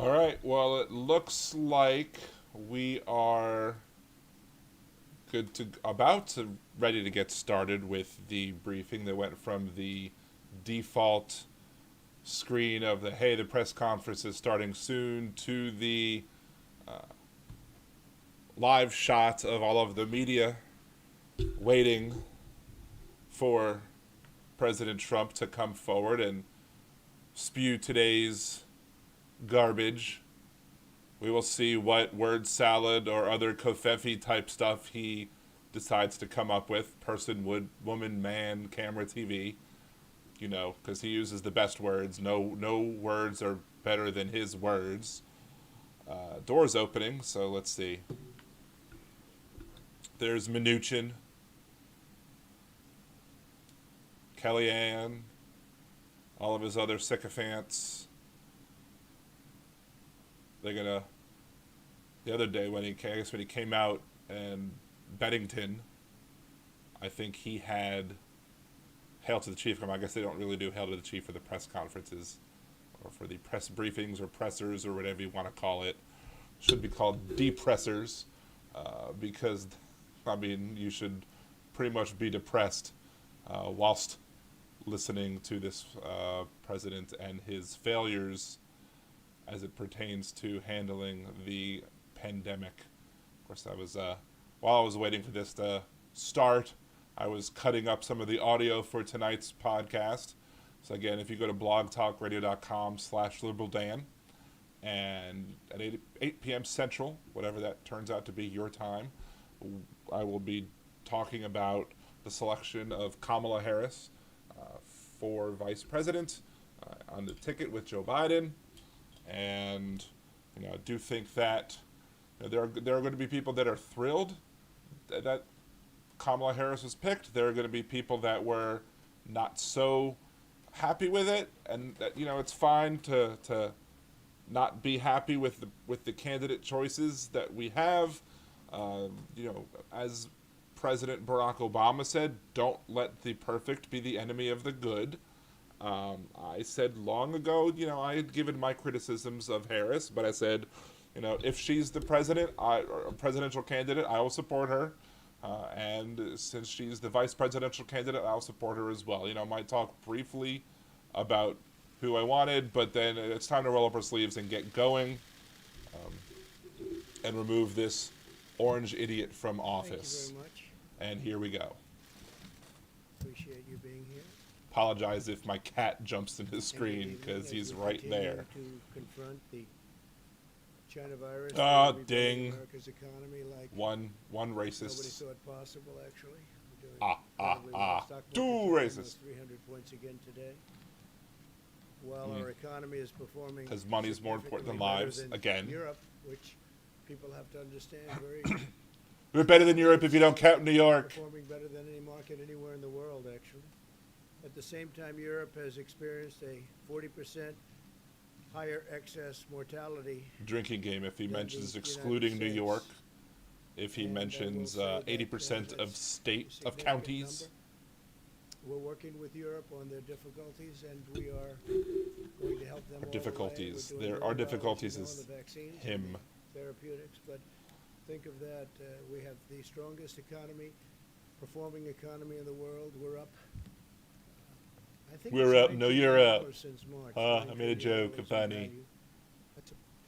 All right. Well, it looks like we are about to ready to get started with the briefing that went from the default screen of the hey, the press conference is starting soon to the live shot of all of the media waiting for President Trump to come forward and spew today's garbage. We will see what word salad or other covfefe type stuff he decides to come up with. Person, woman, man, camera, TV. Because he uses the best words. No words are better than his words. Doors opening, so let's see. There's Mnuchin, Kellyanne, all of his other sycophants. They're gonna. The other day when he came out and Beddington, I think he had Hail to the Chief. I guess they don't really do Hail to the Chief for the press conferences or for the press briefings or pressers or whatever you want to call it. Should be called depressors because, you should pretty much be depressed whilst listening to this president and his failures as it pertains to handling the pandemic. Of course, while I was waiting for this to start, I was cutting up some of the audio for tonight's podcast. So again, if you go to blogtalkradio.com/liberaldan, and at 8 p.m. Central, whatever that turns out to be your time, I will be talking about the selection of Kamala Harris for vice president on the ticket with Joe Biden. And I do think that there are going to be people that are thrilled that Kamala Harris was picked. There are going to be people that were not so happy with it, and that it's fine to not be happy with the candidate choices that we have. As President Barack Obama said, don't let the perfect be the enemy of the good. I said long ago, I had given my criticisms of Harris, but I said, if she's the presidential candidate, I will support her. And since she's the vice presidential candidate, I'll support her as well. I might talk briefly about who I wanted, but then it's time to roll up our sleeves and get going and remove this orange idiot from office. Thank you very much. And here we go. Appreciate you being here. Apologize if my cat jumps in the screen because he's right there. To confront the China virus. Ding. America's economy like One racist. nobody thought possible. Actually, we're doing Two racist. 300 points again today. While our economy is performing, Because money is more important than significantly lives. better than Again, Europe, which people have to understand, we're better than Europe if you don't count New York. performing better than any market anywhere in the world. Actually, at the same time, Europe has experienced a 40% higher excess mortality. Drinking game. If he than mentions the excluding New United York, States. if he And I mentions will say that 80% of that's a significant counties. number. We're working with Europe on their difficulties, and we are going to help them all the way. Difficulties. We're doing There very are well, difficulties on is the vaccines him. and the therapeutics, but think of that. We have the strongest economy, performing economy in the world. We're up. I think We're it's up. No, you're up. $19 since March. I made a joke, $19 in funny. value.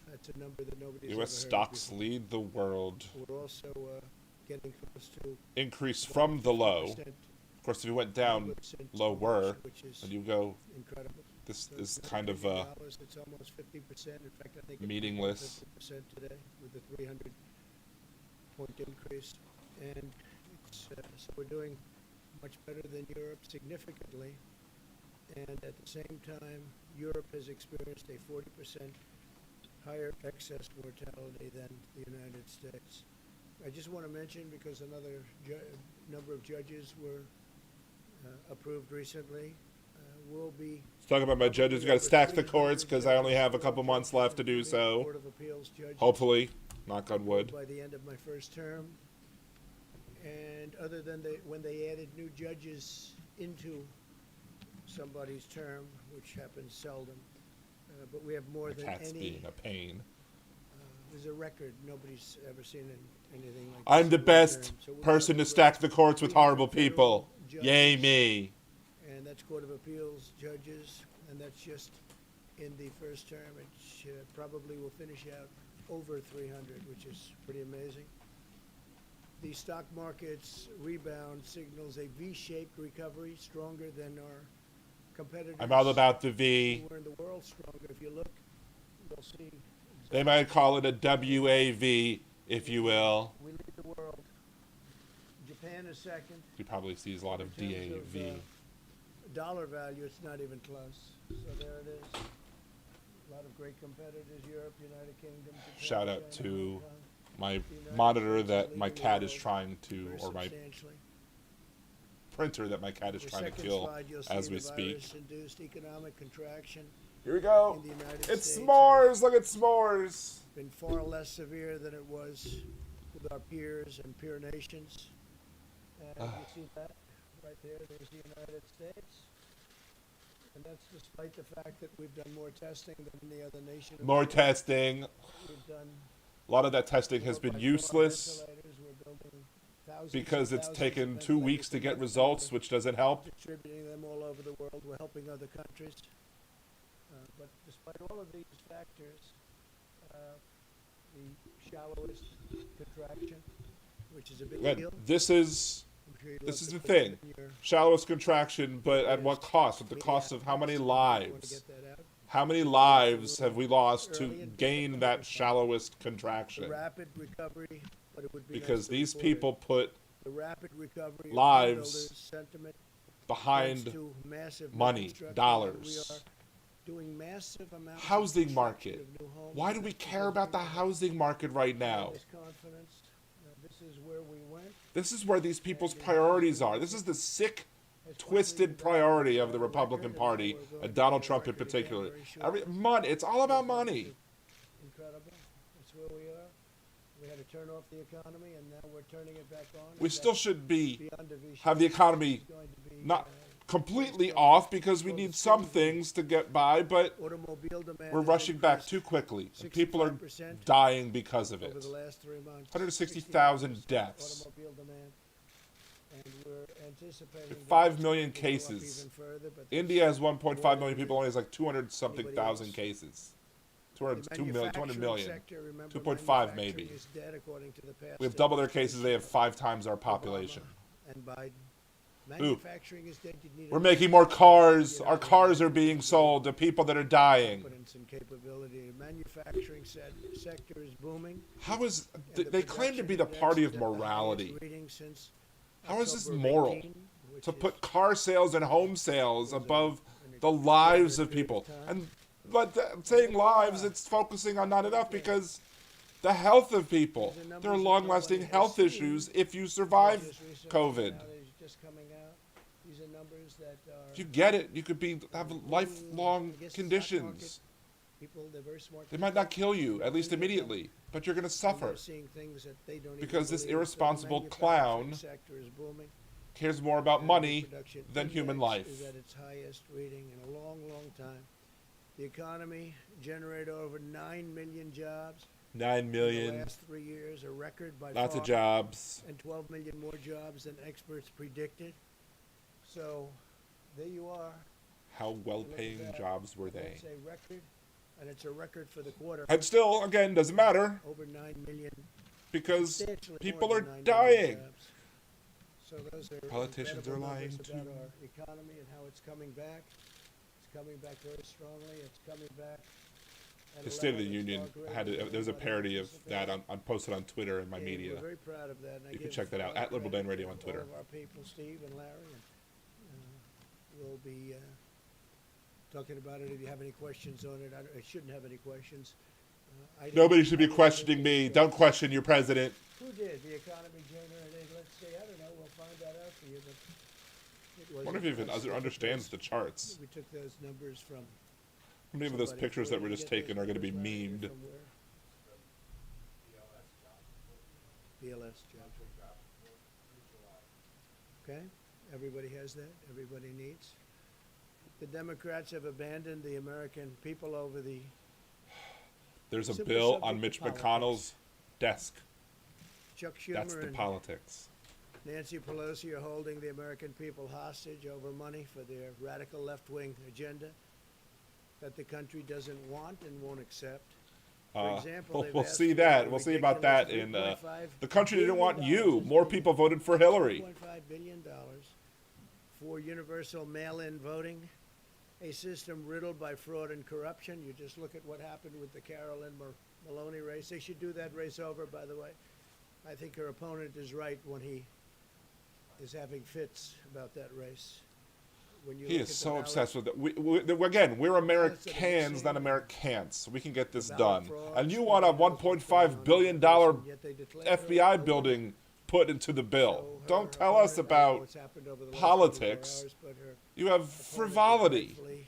That's a number that nobody's ever U.S. heard stocks before. lead the world. We're also getting close to Increase from the low. 50% Of course, if you went down lower, which is then you go. incredible. This So is it's kind of $90, it's almost 50%. In fact, I think it's meaningless. 50% today with the 300-point increase, and so we're doing much better than Europe significantly. And at the same time, Europe has experienced a 40% higher excess mortality than the United States. I just want to mention, because another number of judges were approved recently, will be Let's talk about my judges. We got to stack the courts because I only have a couple months left to do so. Court of Appeals judges Hopefully, knock on wood. by the end of my first term. And other than when they added new judges into somebody's term, which happens seldom, but we have more My than cat's any. being a pain. There's a record. Nobody's ever seen anything like I'm this the in one best term. So we're person to talking stack about the courts with 300 horrible people. federal Yay judges, me. and that's Court of Appeals judges, and that's just in the first term. It probably will finish out over 300, which is pretty amazing. The stock market's rebound signals a V-shaped recovery, stronger than our competitors. I'm all about the V. We're in the world stronger. If you look, you'll see. They might call it a WAV, if you will. We lead the world. Japan is second. He probably sees a lot of In terms of, DAV. dollar value, it's not even close. So there it is. A lot of great competitors: Europe, United Kingdom, Japan, Shout out China, to Hong Kong. my The United monitor States that is my leading the cat is world trying to, very or my substantially. printer that my cat is The trying to second kill slide, you'll see as we the speak. virus-induced economic contraction Here we go. in the United It's States s'mores. Look at s'mores. has been far less severe than it was with our peers and peer nations. And you see that right there. There's the United States. And that's despite the fact that we've done more testing than any other nation. in the More world. testing. We've done A lot of that testing has more been by far useless ventilators. We're building thousands because and it's thousands taken of 2 ventilators weeks to a get month. results, We're which doesn't help. distributing them all over the world. We're helping other countries. But despite all of these factors, the shallowest contraction, which is a big But deal. this is I'm sure you'd this love is to the put thing. that in your Shallowest contraction, but at what cost? At the cost of how many lives? How many lives have we lost to gain that shallowest The contraction? rapid recovery, but it would be Because nice to these report it. people put The rapid recovery of lives homebuilders' sentiment thanks behind to massive money, reconstruction, dollars. and we are doing massive amounts of housing construction market. of new homes. Why do we care about the housing market right now? This confidence, this is where we went. This is where these people's priorities are. This is the sick, twisted priority of the Republican Party, and Donald Trump in particular. Money. It's all about money. Incredible. That's where we are. We had to turn off the economy, and now we're turning it back on. We and still that's should be beyond a V-shape. have the economy It's going to be, not completely off because we need some things to get by, but automobile demand we're has rushing back increased too quickly. And people are 65% dying because of over it. the last 3 months. 160,000 65% deaths. Automobile demand, and we're anticipating that 5 it's million going to go up cases. even further, but India has 1.5 million people, only has like 200 something Anybody thousand else? cases. the 200 million. manufacturing sector, remember, 2.5 maybe. manufacturing is dead according to the past We have double their cases, they have 5 times our population. Obama and Biden. Manufacturing is dead. You'd need We're a making more cars. Our cars are being sold to people that are dying. confidence and capability. The manufacturing sector is booming. How is and they claim to production be the index party is of at the highest morality? reading since How is this October of moral 18, which to is put car sales and home sales was above an the lives of period people? time. And but saying lives, it's focusing on not enough because the health of people. These are numbers There are that long-lasting nobody has health seen. issues if you survive just recently COVID. now they're just coming out. These are numbers that are If you get it, you could have lifelong I guess the stock conditions. people, they're very smart. They might not kill you, at least immediately, but you're going to And suffer. they're seeing things that they don't even Because this believe. So the irresponsible manufacturing clown sector is booming. Cares more about And money the production than human index life. is at its highest reading in a long, long time. The economy generated over 9 million jobs 9 in the million, last 3 years, a record by lots far, of jobs. and 12 million more jobs than experts predicted. So there you are. How well-paying that. jobs were they? It's a record, and it's a record for the quarter. And still, again, doesn't matter Over 9 million. because Substantially people more are than 9 million dying. jobs. So those are Politicians incredible are lying numbers too. about our economy and how it's coming back. It's coming back very strongly. It's coming back. at The a State of the level that's Union far greater had than there's a anybody parody of that anticipated. posted on Twitter and my And media. We're very proud of that. And I You can give check that out, all at Liberal credit Dan Radio to on Twitter. All of our people, Steve and Larry, and we'll be talking about it. If you have any questions on it, I shouldn't have any questions. Nobody should be questioning me. Don't question your president. Who did the economy generated? Let's see. I don't know. We'll find that out for you. But it I was wonder if he even understands the charts. We took those numbers from. How many of those somebody. pictures Where that were did just you get taken those are going to be numbers, Larry? memed? From where? BLS jobs. Okay. Everybody has that. Everybody needs. The Democrats have abandoned the American people over the There's a simple bill subject on of Mitch politics. McConnell's desk. Chuck That's Schumer the and politics. Nancy Pelosi are holding the American people hostage over money for their radical left-wing agenda that the country doesn't want and won't accept. For example, they've We'll asked see for that. a We'll see about that ridiculous in $3.5 the country didn't want billion you. has More been- people voted for Hillary. $2.5 billion for universal mail-in voting, a system riddled by fraud and corruption. You just look at what happened with the Carolyn Maloney race. They should do that race over, by the way. I think her opponent is right when he is having fits about that race. When you He look is at the so ballot- obsessed with it. Again, we're ballots that are Americans, insane. not Americans. We can get this The done. ballot frauds, And you the want a ballots that $1.5 are billion and yet they declare her FBI open. building put into the bill. So her Don't tell us opponent, I don't know about what's happened over the last 24 politics. hours, but her You have opponent is frivolity. rightfully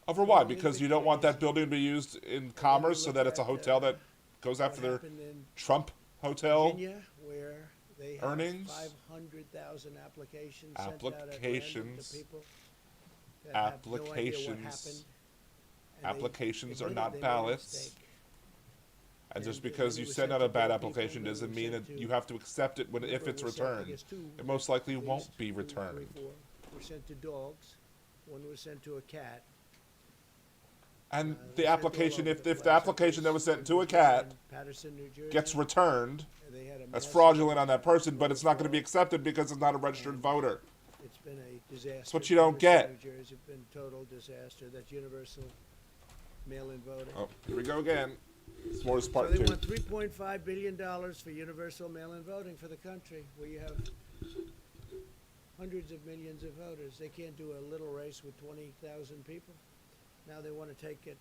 Over why? totally Because you don't want that crazy. building to be used in commerce so look that it's a at, hotel that goes what after their happened in Trump hotel? Virginia, where they have earnings? 500,000 applications sent out at random Applications. to people that have no idea what Applications. happened, and they Applications are admitted not they made a ballots. mistake. And just And because when you it was send sent out to a bad poor people, application when it doesn't was mean sent that to- you have to accept it if Remember, it's it was sent, I returned. guess, two, It most likely at won't least, be 2, 3, returned. 4 were sent to dogs. One was sent to a cat. And They the sent all application, over if the the place. application that was sent to a In cat Patterson, New Jersey, gets returned, they had a that's massive fraudulent on that person, but voter it's not going to be fraud. accepted because it's not a registered voter. It's been a disaster. That's what you don't Patterson, get. New Jersey, it's been total disaster. That's universal mail-in voting. Oh, here we go again. S'mores So part they two. want $3.5 billion for universal mail-in voting for the country, where you have hundreds of millions of voters. They can't do a little race with 20,000 people. Now they want to take it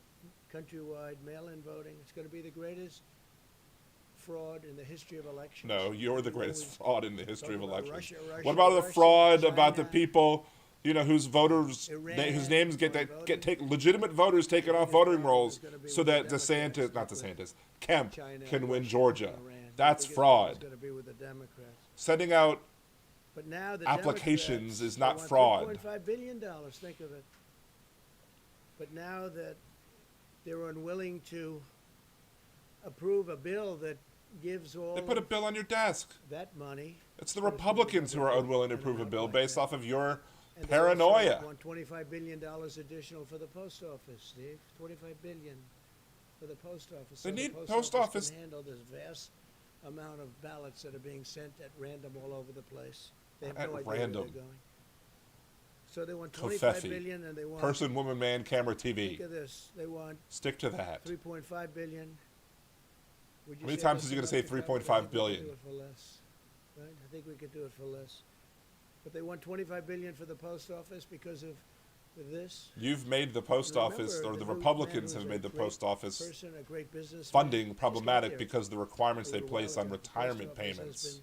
countrywide mail-in voting. It's going to be the greatest fraud in the history of elections. No, you're the greatest fraud in the history of Talk about elections. Russia, What about the Russia, fraud about the China, people, whose voters, Iran, whose names get voting. take legitimate voters taken off biggest voting problem rolls is gonna be so with the that Democrats, DeSantis, not with DeSantis, Kemp China, can win Russia, Georgia. and Iran. The That's biggest problem is fraud. going to be with the Democrats. Sending out But now the applications Democrats, is they not want fraud. $3.5 billion, think of it. But now that they're unwilling to approve a bill that gives all They put a of bill on your desk. that money. It's the There's Republicans who are unwilling to and approve a not bill like based that. off of your And they also paranoia. want $25 billion additional for the post office, Steve. $25 billion for the post office. They So need the post office- can handle this vast amount of ballots that are being sent at random all over the place. They have At no idea random. where they're going. So they want 25 Covfefe. billion, and they want Person, woman, man, camera, Think TV. of this. They want Stick to that. 3.5 billion. Would you How many say times that's is he gonna enough say to cover it? 3.5 I think we could billion? do it for less. Right? I think we could do it for less. But they want 25 billion for the post office because of this. You've made the post Remember, office, or the new man Republicans was have a made the great post office person, a great businessman. funding Just got problematic there because of the requirements a they little while place on ago. The post retirement office has payments. been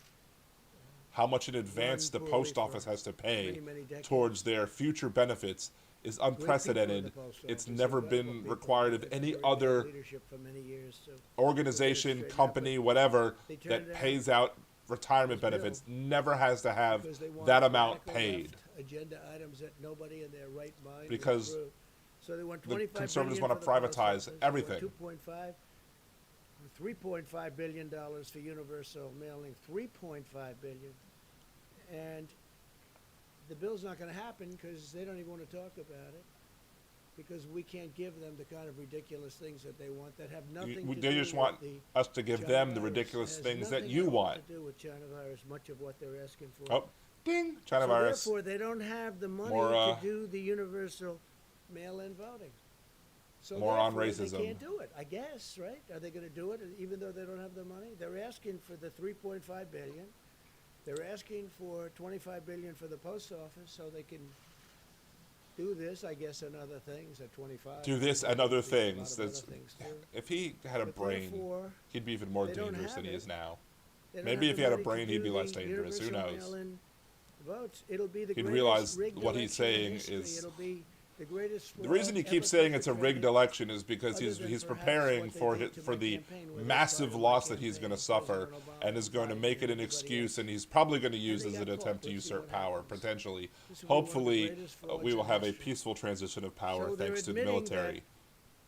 How much in advance the poorly post for office has to pay many, many decades. towards their future benefits is great people in the unprecedented. post It's office, never incredible been people. required of They've any been very good other leadership for many years. So organization, straighten out, company, but whatever they turned that down pays out retirement this bill benefits never has to have because they want that amount radical paid. left agenda items that nobody in their right mind would Because approve. So they want the 25 conservatives billion wanna for the post privatize office. They want everything. 2.5, $3.5 billion for universal mailing. 3.5 billion, and the bill's not going to happen because they don't even want to talk about it. Because we can't give them the kind of ridiculous things that they want that have nothing to They do just with want the us to give China them the virus. ridiculous Has things that nothing you at all want. to do with China virus, much of what they're asking for. Oh, ding! China So virus. therefore, they don't have the money More, to do the universal mail-in voting. So More on therefore, racism. They can't do it, I guess, right? Are they going to do it even though they don't have the money? They're asking for the 3.5 billion. They're asking for 25 billion for the post office so they can do this, I guess, and other things at 25. Do this and other There's a lot things. of other That's, things too. if he had a But brain, therefore, he'd be even more they don't dangerous than have he is it. now. they don't Maybe have if the he had a money to brain, he'd be do less the dangerous. Who universal knows? mail-in votes. It'll be the He'd greatest realize rigged what he's election in saying history. is It'll be The greatest The reason he fraud keeps ever saying it's a rigged perpetrated, election is because other he's than he's perhaps preparing what they for did to for my the campaign, where they massive tried my loss that he's going to campaign, suffer, President and Obama, is going to Biden, make it and an everybody excuse, else. and he's probably going to And use they it as got an caught. attempt to Let's see usurp what power, happens. potentially. This will be one of the Hopefully, greatest frauds we will in have a history. peaceful transition of power So they're thanks to the admitting military.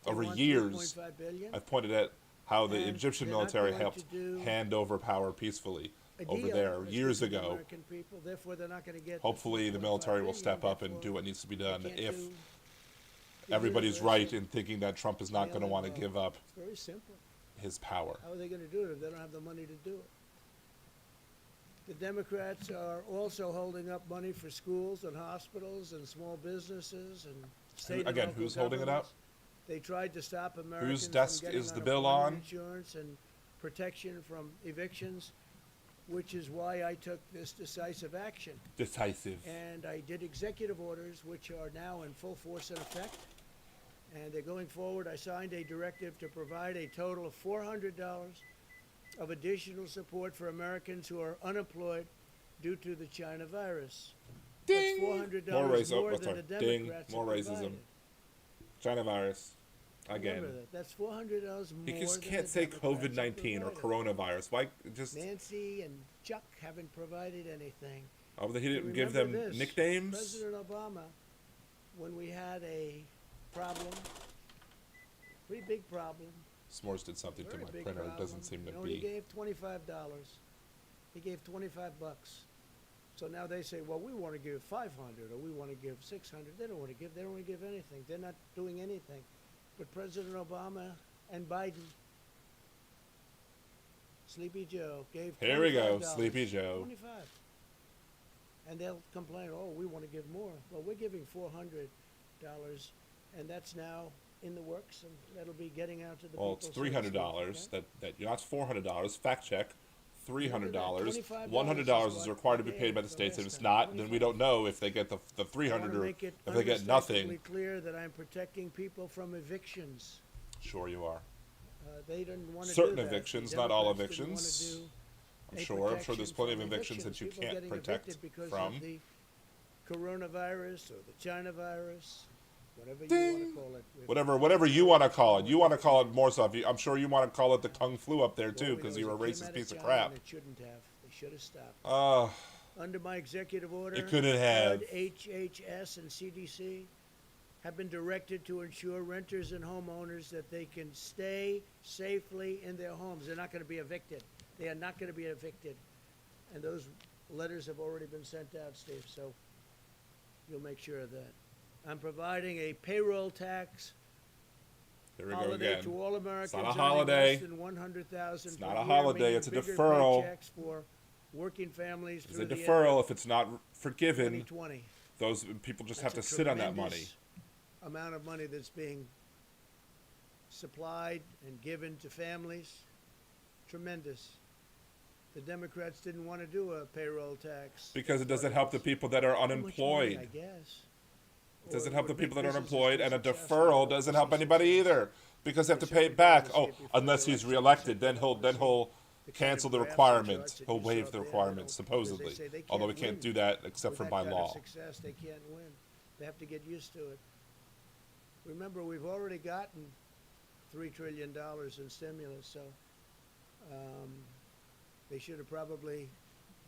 They Over want years, 3.5 billion, I've pointed at how the and Egyptian they're not military going to helped do hand over power peacefully a over deal, there let's years get to the ago. American people. Therefore, they're not going to get Hopefully, the 3.5 military will billion, step up and therefore do what needs to be they done can't if do the everybody's right universal in thinking that Trump is not going to mail-in want to vote. give up It's very simple. his power. How are they going to do it if they don't have the money to do it? The Democrats are also holding up money for schools and hospitals and small businesses and state Again, and local who's holding it up? governments. They tried to stop Americans desk from getting is the bill unemployment on? insurance and protection from evictions, which is why I took this decisive action. Decisive. And I did executive orders, which are now in full force and effect. And they're going forward. I signed a directive to provide a total of $400 of additional support for Americans who are unemployed due to the China virus. Ding! That's $400 More racism. more Oh, than sorry. the Ding! Democrats More have racism. provided. China virus. Again. Remember that. That's $400 more. He just than can't the say Democrats have COVID-19 or provided. coronavirus. Why just? Nancy and Chuck haven't provided anything. Oh, he didn't But give them remember this, nicknames. President Obama, when we had a problem, pretty big problem, S'mores did something to very my big printer. It problem, doesn't seem to you know, he be. gave $25. He gave $25. So now they say, well, we want to give 500 or we want to give 600. They don't want to give. They don't want to give anything. They're not doing anything. But President Obama and Biden, Sleepy Joe, gave $25. Here we go, Sleepy Joe. 25. And they'll complain, oh, we want to give more. Well, we're giving $400, and that's now in the works, and that'll be getting out to the Well, people. it's $300. That's $400. Fact check. $300. $100 is required to be paid by the states. If it's not, then we don't know if they get the I 300 want to or make it if they get nothing. unmistakably clear that I'm protecting people from evictions. Sure, you are. They didn't want to Certain do that. The evictions, not all Democrats didn't wanna evictions. do I'm a sure there's protection plenty of from evictions that you People can't getting protect evicted because from. of the coronavirus or the China virus, whatever you Ding. want to call it. Whatever you want to call it. You want to call it more stuff. I'm sure you want to call it the Kung Flu up there All too, we because know you're a is it came racist out piece of China crap. and it shouldn't have. They should have stopped. Under my executive order, It couldn't have. HUD, HHS, and CDC have been directed to ensure renters and homeowners that they can stay safely in their homes. They're not going to be evicted. They are not going to be evicted. And those letters have already been sent out, Steve, so you'll make sure of that. I'm providing a payroll tax Here we go holiday again. to all Americans not a earning holiday. less than 100,000 It's per not a year, holiday, meaning it's a bigger deferral. paychecks for working families It's through a the end deferral. of If it's not forgiven, 2020. those people just That's have to a sit on that money. tremendous amount of money that's being supplied and given to families. Tremendous. The Democrats didn't want to do a payroll tax. Because it doesn't help the people that are Too much money, unemployed. I guess. It doesn't Or help the would make people that are businesses unemployed, be and a successful, deferral but doesn't be help anybody successful. either because they have to They pay it shouldn't back. be Oh, able to skip unless before he's the reelected, then election. he'll The kind cancel of the graphs and requirement. charts that He'll you waive saw the up there, requirements because they supposedly. say they Although we can't can't win do that except with for that by kind law. of success, they can't win. They have to get used to it. Remember, we've already gotten $3 trillion in stimulus, so they should have probably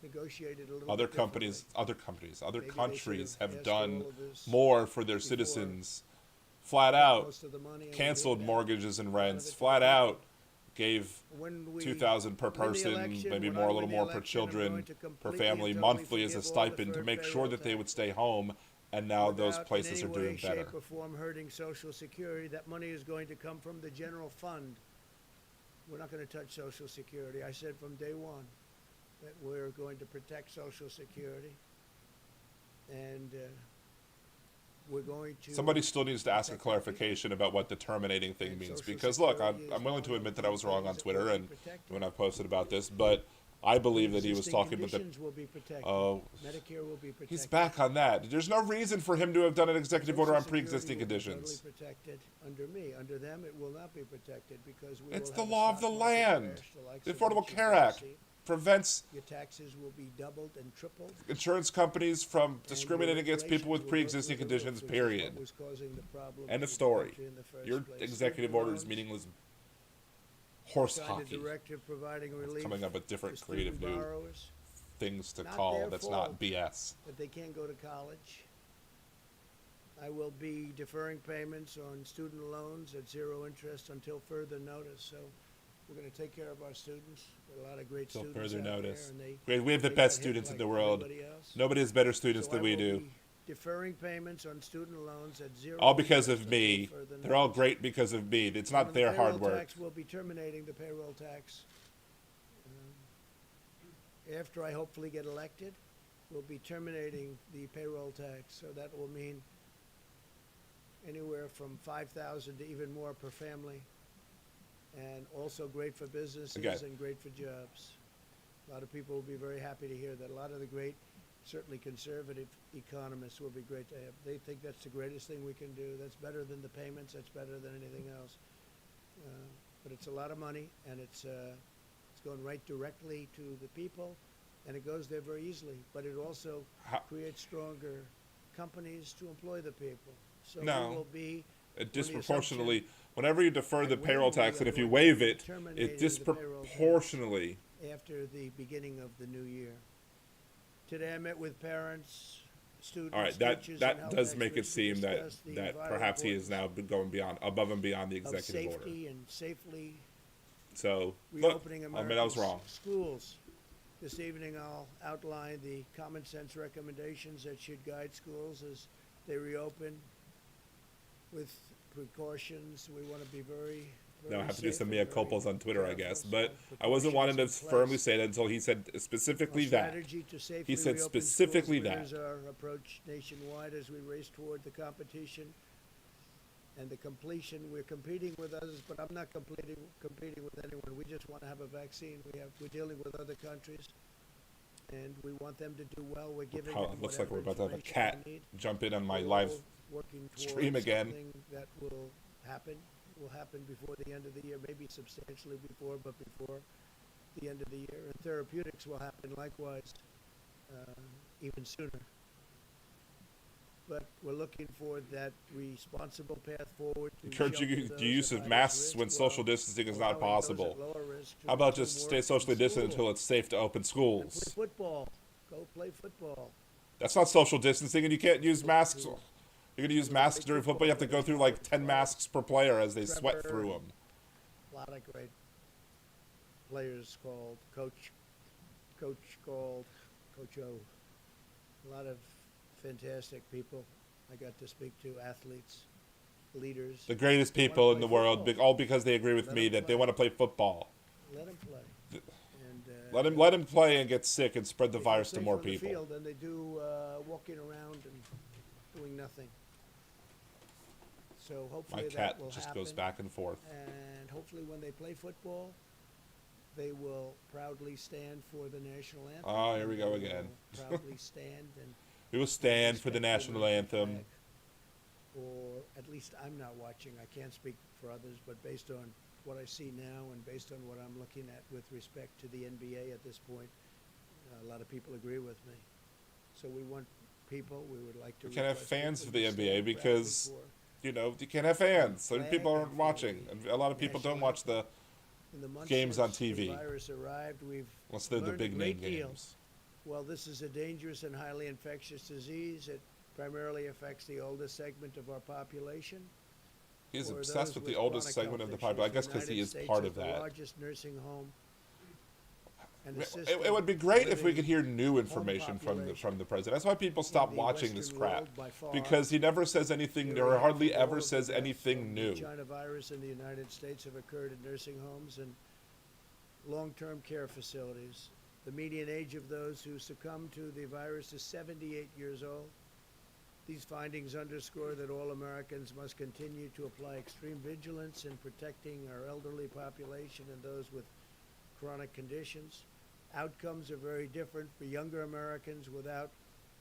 negotiated a little Other bit companies, differently. other Maybe they countries should have have asked done all of this more for their before citizens. Flat got out most of the money, and we canceled did that. mortgages and A lot of rents. it to Flat the out people. gave When we 2,000 per win the person, election, maybe when more, I a little win the more per election, I'm children, going to per completely family, and totally monthly as a forgive all stipend to deferred make sure payroll that they would tax. stay home. And now those Without places in are any way, doing better. shape, or form hurting Social Security. That money is going to come from the general fund. We're not going to touch Social Security. I said from day one that we're going to protect Social Security, and we're going to. Somebody still needs to ask a protect our people. clarification about what the terminating thing And means. Social Because look, Security is I'm willing to one of admit the that I was wrong on things that will Twitter be and protected. when I posted about this, but I believe that he was Existing talking about the. conditions will be protected. Oh, Medicare will be protected. he's back on that. There's no reason for him to have done an executive order on Social Security pre-existing will be conditions. Totally protected under me. Under them, it will not be protected because we It's will the have a law of stock the market land. crash, the likes The of Affordable which you've Care never Act. seen. prevents Your taxes will be doubled and tripled. insurance companies from And discriminating your against people with regulations will go pre-existing through the roof, conditions, which is what period. was causing the problem End of in the story. country in the first Your place. executive Student order is loans, meaningless horse signed hockey. a directive providing relief Coming up with different to creative student new borrowers. things to Not call their that's fault not BS. that they can't go to college. I will be deferring payments on student loans at zero interest until further notice. So we're going to take care of our students. There are a lot of great Till students further out notice. there, and they Great, we have the they best got hit students in like the world. everybody else. Nobody has better students So than I we will do. be deferring payments on student loans at zero All because interest of me. until further They're all notice. great because of me. It's And not on their the hard payroll work. tax, we'll be terminating the payroll tax. After I hopefully get elected, we'll be terminating the payroll tax. So that will mean anywhere from 5,000 to even more per family. And also great for businesses Again. and great for jobs. A lot of people will be very happy to hear that. A lot of the great, certainly conservative economists will be great to have. They think that's the greatest thing we can do. That's better than the payments. That's better than anything else. But it's a lot of money, and it's going right directly to the people, and it goes there very easily. But it also creates stronger companies to employ the people. So No. we will be It the disproportionately, whenever you defer the And payroll when tax, we and if are you going waive to be it, terminating it the payroll tax disproportionately. after the beginning of the new year. Today I met with parents, students, All right, teachers, that and health does make it experts to seem that discuss the that vital perhaps he is now importance going beyond, above and beyond the of executive order. safety and safely So look, reopening I American mean, I was wrong. schools. This evening I'll outline the common sense recommendations that should guide schools as they reopen with precautions. We want to be very Now I have to do safe some and mea very culpas on Twitter, I careful. guess. So But I wasn't wanting to precautions in firmly place. say that until he said specifically Our that. strategy to safely He said reopen specifically schools that. mirrors our approach nationwide as we race toward the competition and the completion. We're competing with others, but I'm not competing with anyone. We just want to have a vaccine. We're dealing with other countries, and we want them to do well. We're giving them Looks like we're whatever about to have a information cat they need. jump in on my We're live all working stream towards again. something that will happen before the end of the year, maybe substantially before, but before the end of the year. And therapeutics will happen likewise, even sooner. But we're looking for that responsible path forward to Encouraging shelter those the use at of highest masks risk when while social distancing is not allowing those at possible. lower risk to How about resume just work stay and socially distant school until it's safe to open and play schools? football. Go play football. That's not social distancing, and you can't use masks. You're going to use masks during football. You have to go through like 10 masks per player as they sweat through them. A lot of great players called Coach called Coach O. A lot of fantastic people I got to speak to, athletes, leaders. The greatest They wanna people in play the world, football. all because they agree with Let me them that they play. want to play football. Let them play. And, Let him play and get sick and spread the they feel virus to safer more on the people. field than they do walking around and doing nothing. So My hopefully cat that will just happen. goes back and forth. And hopefully when they play football, they will proudly stand for the national anthem. Oh, here we go and they again. will proudly stand and We will stand for the respect national American anthem. flag. Or at least I'm not watching. I can't speak for others, but based on what I see now and based on what I'm looking at with respect to the NBA at this point, a lot of people agree with me. So we want people. We would like to. We can't have request fans people for the to NBA stand because proudly you know, you can't have fans. So Flag people and aren't for watching. the And a lot of people don't national watch the in the months games on since the TV. virus arrived, we've unless they're the learned a big name great deal. games. Well, this is a dangerous and highly infectious disease. It primarily affects the oldest segment of our population. He's or obsessed those with the with oldest chronic segment health of the population. I issues. guess The because he United is States part is of the that. largest nursing home and It assisted would be great if we living could hear new information from the president. That's why people stop the watching this Western crap, world by far. because he never says anything, Nearly or half hardly of all ever of the says deaths anything from new. The China virus in the United States have occurred in nursing homes and long-term care facilities. The median age of those who succumb to the virus is 78 years old. These findings underscore that all Americans must continue to apply extreme vigilance in protecting our elderly population and those with chronic conditions. Outcomes are very different for younger Americans without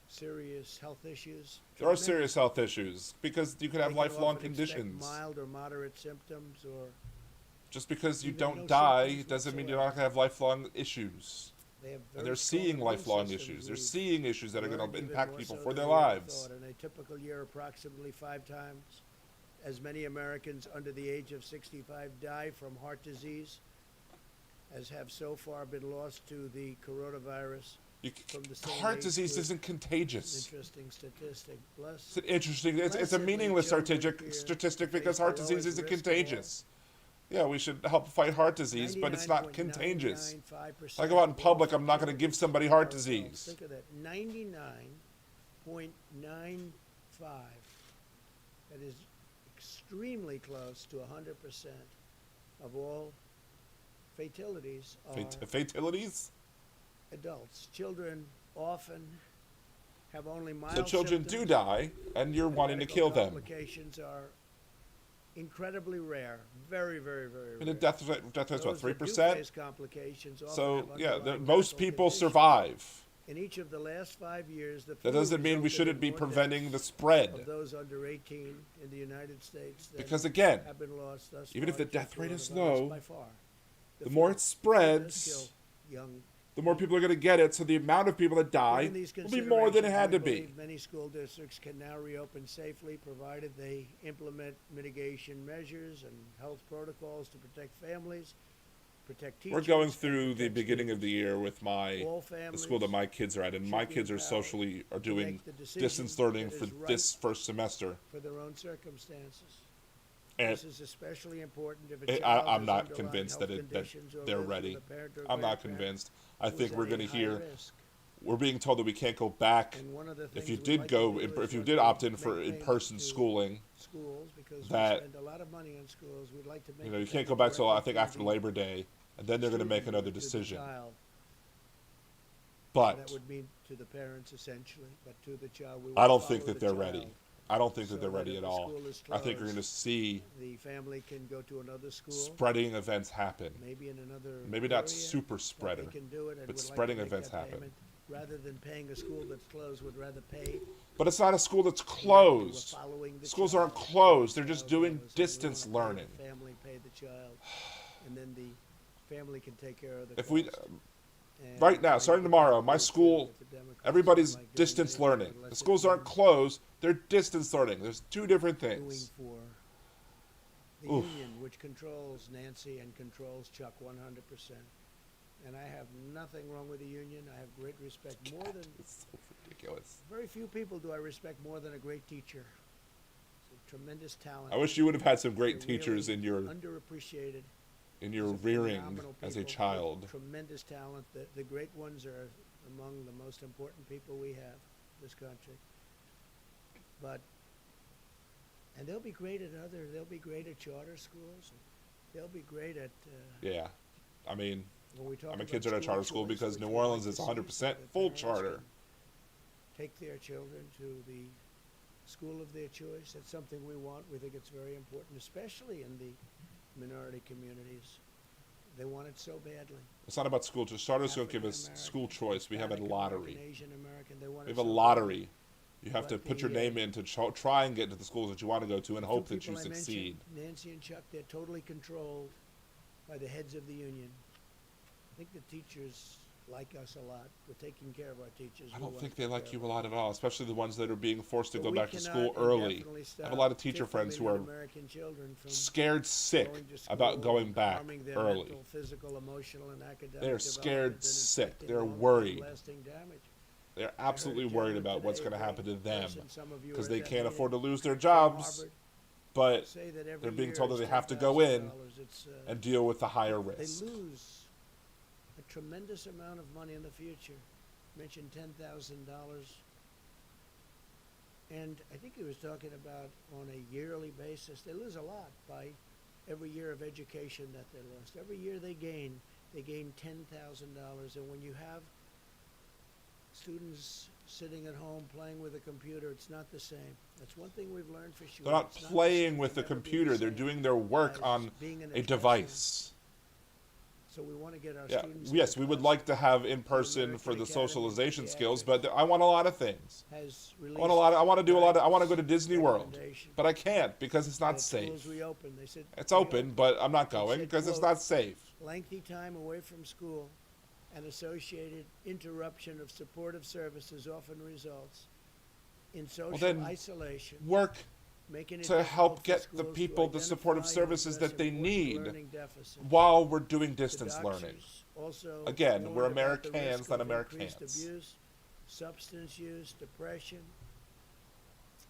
serious health issues. There are serious health issues because you could have They can lifelong often expect conditions. mild or moderate symptoms or Just because you Even no don't die symptoms doesn't mean you're whatsoever. not going to have lifelong issues. They have And very they're strong seeing immune lifelong systems. issues. They're We've seeing issues that are going learned to even impact more people so for than their we ever lives. thought. In a typical year, approximately 5 times as many Americans under the age of 65 die from heart disease as have so far been lost to the coronavirus. From the same Heart age disease group. isn't contagious. Interesting statistic. It's an interesting. It's a Blessedly, meaningless children statistic appear statistic to because face heart the disease lowest isn't risk of all. contagious. Yeah, we should help fight heart disease, but it's not contagious. 99.995% I go out in of all public, I'm not going to give fatalities somebody heart are adults. disease. Think of that. 99.95. That is extremely close to 100% of all fatalities are Fatalities? adults. Children often have only mild So children symptoms. do die, and you're wanting to Medical kill them. complications are incredibly rare. Very, very, very And the rare. death rate's what, Those that do 3%? face complications often So have yeah, underlying most medical people conditions. survive. In each of the last 5 years, the That flu doesn't mean we resulted shouldn't in be more preventing the deaths spread. of those under 18 in the United States than Because again, have been lost thus even if far the to death rate is coronavirus low, by far. the more flu it does spreads, kill young the more people are going to get it, so the amount of people that die Given these will be more than it considerations, had we to be. believe many school districts can now reopen safely, provided they implement mitigation measures and health protocols to protect families, protect teachers. We're going and through the protect beginning of the students. year with All the school that families my kids are at, and my should be kids are empowered are to doing make the decision distance learning that for is right this first semester. for their own circumstances. And This is especially important if a child I'm has not underlying convinced health that conditions or they're lives with ready. a parent or I'm not grandparent convinced. I who think is we're at going a to high hear. risk. We're being told that we can't go back. And one of the If things you we'd did like go, to do is if you when did we opt in for make in-person payment to schooling, schools, because that, we spend a lot of money on schools, we'd like to make you know, you the can't go payment back till I directly think to after the Labor Day, and then they're going to make student or another to the decision. child. But That would mean to the parents essentially, but to the child. We I will don't follow think that the they're ready. child I don't think so that they're ready if at the all. school is I think you're going to closed, see the family can go to another school, spreading events happen. maybe in another Maybe not area super that spreader, they can do it and but would like to spreading make events that happen. payment. Rather than paying a school that's closed, would rather pay. But it's not a school that's We're closed. following the Schools child, aren't where closed. the They're just child doing goes, and we distance wanna pay learning. the family, pay the child, and then the family can take care of the If we, cost. And right now, I starting think tomorrow, it's my good school, that the Democrats everybody's don't like doing distance anything learning. unless The it schools aren't means closed. They're distance learning. There's two different doing things. for the Oof. union, which controls Nancy and controls Chuck 100%. And I have nothing wrong with the union. I have great respect. More than It's so ridiculous. very few people do I respect more than a great teacher. It's a tremendous talent. I wish you would have had some They're great teachers really in your underappreciated. rearing Phenomenal as a people with child. Tremendous talent. The great ones are among the most important people we have in this country. But, and they'll be great they'll be great at charter schools. They'll be great at, Yeah, I mean, when we talk my about kids are at a charter school choice, because which New we'd like Orleans to is see 100% so that full parents charter. can take their children to the school of their choice. That's something we want. We think it's very important, especially in the minority communities. They want it so badly. It's not about school. Just charters don't give us African school American, choice. We have a Hispanic lottery. American, Asian American, they want We it have a so lottery. You have to But put your the, name in to try and get to the schools that you want to go to and The hope two that you people I mentioned, succeed. Nancy and Chuck, they're totally controlled by the heads of the union. I think the teachers like us a lot. We're taking care of our teachers. I We don't wanna think they take like care you of a our lot at all, especially the ones that are being forced to But go we back to school cannot early. indefinitely I have a stop lot of teacher 50 friends who million are American children from scared sick going to about school, going back harming their early. mental, physical, emotional, and academic They're development scared and sick. inflicting They're long-term worried. lasting damage. They're I heard a absolutely worried gentleman about what's today, going to happen to great them person, some of you because were they at that can't meeting, afford to lose their from jobs, Harvard, but say that every they're being year told that it's they have to go in $10,000. It's, and deal with the higher they risk. lose a tremendous amount of money in the future. Mentioned $10,000. And I think he was talking about on a yearly basis, they lose a lot by every year of education that they lost. Every year they gain $10,000. And when you have students sitting at home playing with a computer, it's not the same. That's one thing we've learned for sure. They're not It's playing same. with the It'll never be computer. They're same doing their work as on being in a classroom. device. So we want to get our Yeah. students. Yes, into we would class. like to have in person American for the Academy of socialization skills, Pediatrics but I want a lot of things. has I want released a lot. I want to do a lot. I want to go to guidance, Disney World, recommendation but I can't because it's not that safe. schools reopen. They said It's open, reopen. but I'm not They going said, because it's quote, not safe. lengthy time away from school and associated interruption of supportive services often results in social then isolation, Work making it to difficult help for get the schools to people the supportive identify and services address that they important need learning deficits. while we're doing The distance learning. doctors also Again, warned we're about the Americans, risk not of increased Americans. abuse, substance use, depression,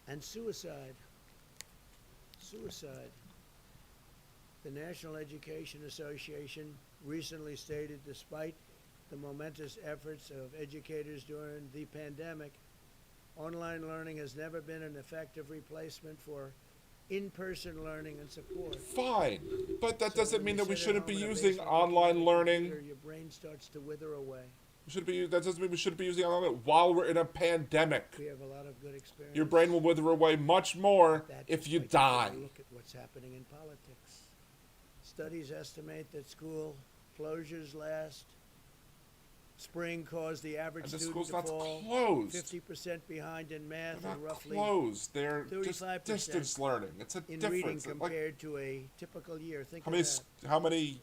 and suicide. Suicide. The National Education Association recently stated, despite the momentous efforts of educators during the pandemic, online learning has never been an effective replacement for in-person learning and support. Fine, but that So doesn't when mean you that we sit at shouldn't be home in a using basement looking at online a learning. computer, your brain starts to wither away. That doesn't mean we shouldn't be using online learning while we're in a pandemic. We have a lot of good experience. Your brain will wither away much more That if you by taking die. a look at what's happening in politics. Studies estimate that school closures last spring caused the average And the student school's to not fall closed. 50% behind in math They're and not roughly closed. They're just 35% distance learning. It's a in reading difference. Like, compared to a typical year. Think how of many that. how many